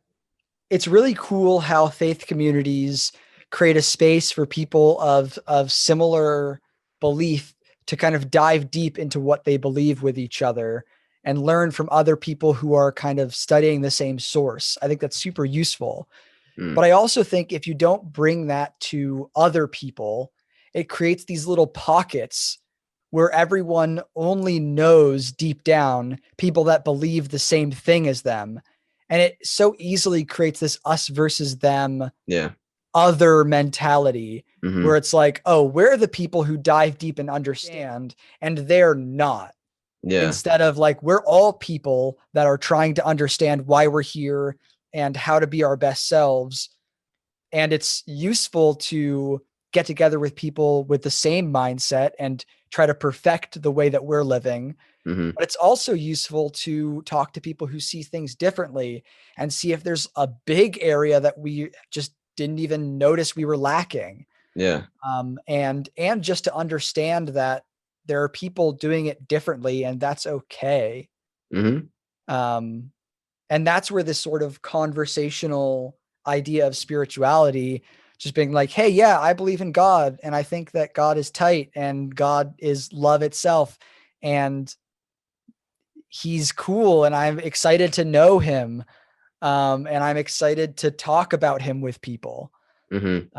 it's really cool how faith communities create a space for people of similar belief to kind of dive deep into what they believe with each other and learn from other people who are kind of studying the same source. I think that's super useful. But I also think if you don't bring that to other people, it creates these little pockets where everyone only knows deep down people that believe the same thing as them. And it so easily creates this us versus them other mentality where it's like, oh, we're the people who dive deep and understand, and they're not. Instead of like, we're all people that are trying to understand why we're here and how to be our best selves. And it's useful to get together with people with the same mindset and try to perfect the way that we're living. But it's also useful to talk to people who see things differently and see if there's a big area that we just didn't even notice we were lacking. And just to understand that there are people doing it differently and that's okay. And that's where this sort of conversational idea of spirituality, just being like, hey, yeah, I believe in God. And I think that God is tight and God is love itself. And he's cool. And I'm excited to know him. And I'm excited to talk about him with people. Instead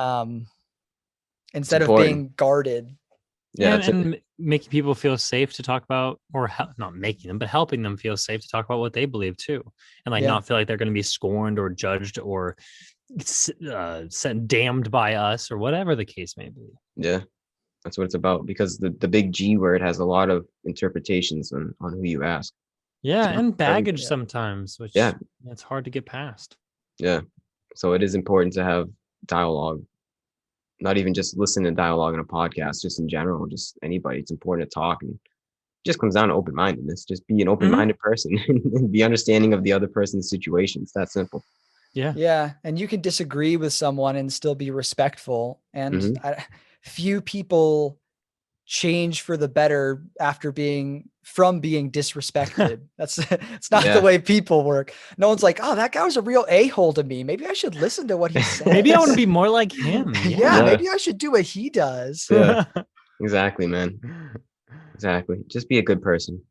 of being guarded. And making people feel safe to talk about, or not making them, but helping them feel safe to talk about what they believe too. And like not feel like they're going to be scorned or judged or damned by us or whatever the case may be. Yeah, that's what it's about, because the big G word has a lot of interpretations on who you ask. Yeah, and baggage sometimes, which it's hard to get past. Yeah. So it is important to have dialogue. Not even just listen to dialogue in a podcast, just in general, just anybody. It's important to talk, and it just comes down to open-mindedness. Just be an open-minded person and be understanding of the other person's situation. It's that simple. Yeah. And you can disagree with someone and still be respectful. And few people change for the better after being disrespected. It's not the way people work. No one's like, oh, that guy was a real a-hole to me. Maybe I should listen to what he said. Maybe I want to be more like him. Maybe I should do what he does. Exactly, man. Exactly. Just be a good person.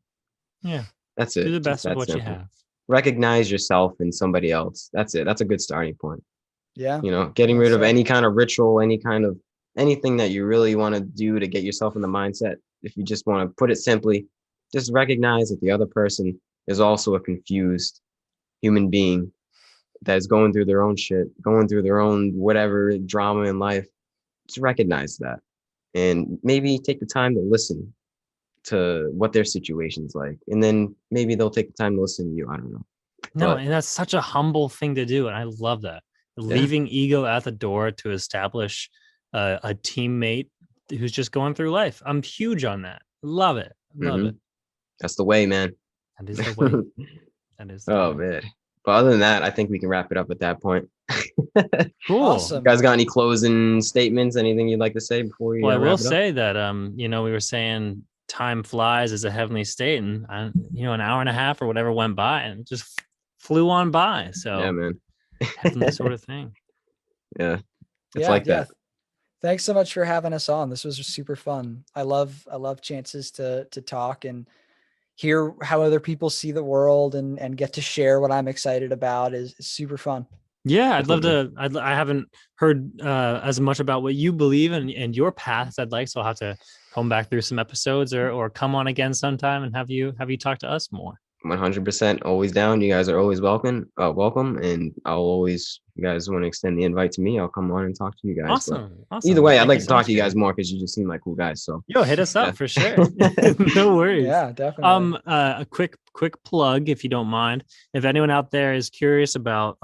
That's it. Do the best of what simple. You have. Recognize yourself in somebody else. That's it. That's a good starting point. Yeah. Getting rid of any kind of ritual, anything that you really want to do to get yourself in the mindset. If you just want to put it simply, just recognize that the other person is also a confused human being that is going through their own shit, going through their own whatever drama in life. Just recognize that and maybe take the time to listen to what their situation's like. And then maybe they'll take the time to listen to you. I don't know. And that's such a humble thing to do. And I love that. Leaving ego at the door to establish a teammate who's just going through life. I'm huge on that. Love it. Love it. That's the way, man. That is the way. That is the way. Man. But other than that, I think we can wrap it up at that point. Cool. Awesome. You guys got any closing statements? Anything you'd like to say before we I will say that we were saying time flies as a heavenly state, and an hour and a half or whatever went by and it just flew on by. So yeah, man. Heavenly sort of thing. Yeah. It's like that. Thanks so much for having us on. This was super fun. I love chances to talk and hear how other people see the world and get to share what I'm excited about is super fun. Yeah, I'd love to. I haven't heard as much about what you believe and your paths I'd like, so I'll have to come back through some episodes or come on again sometime and have you talk to us more. 100% always down. You guys are always welcome. And I'll always, you guys want to extend the invite to me, I'll come on and talk to you guys. Awesome. Either way, I'd Thank like you to so talk much, to you guys Gary. more because you just seem like cool guys. So Yo, hit us up for sure. No worries. Yeah, definitely. A quick plug, if you don't mind. If anyone out there is curious about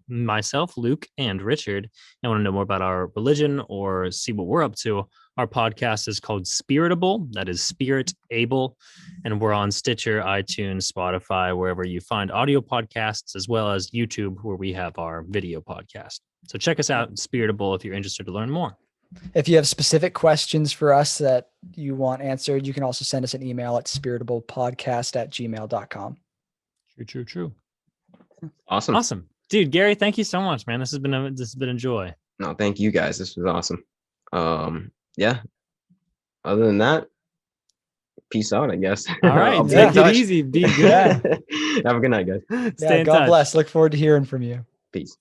myself, Luke, and Richard, and want to know more about our religion or see what we're up to, our podcast is called Spiritable. That is Spiritable, and we're on Stitcher, iTunes, Spotify, wherever you find audio podcasts, as well as YouTube, where we have our video podcast. So check us out, Spiritable, if you're interested to learn more. If you have specific questions for us that you want answered, you can also send us an email at spiritablepodcast@gmail.com. True. awesome. Dude, Gary, thank you so much, man. This has been a joy. No, thank you guys. This was awesome. Yeah. Other than that, peace out, I guess. All right. I'll be Take in touch. it easy. Be good. Have a good night, guys. Stay in God touch. bless. Look forward to hearing from you. Peace.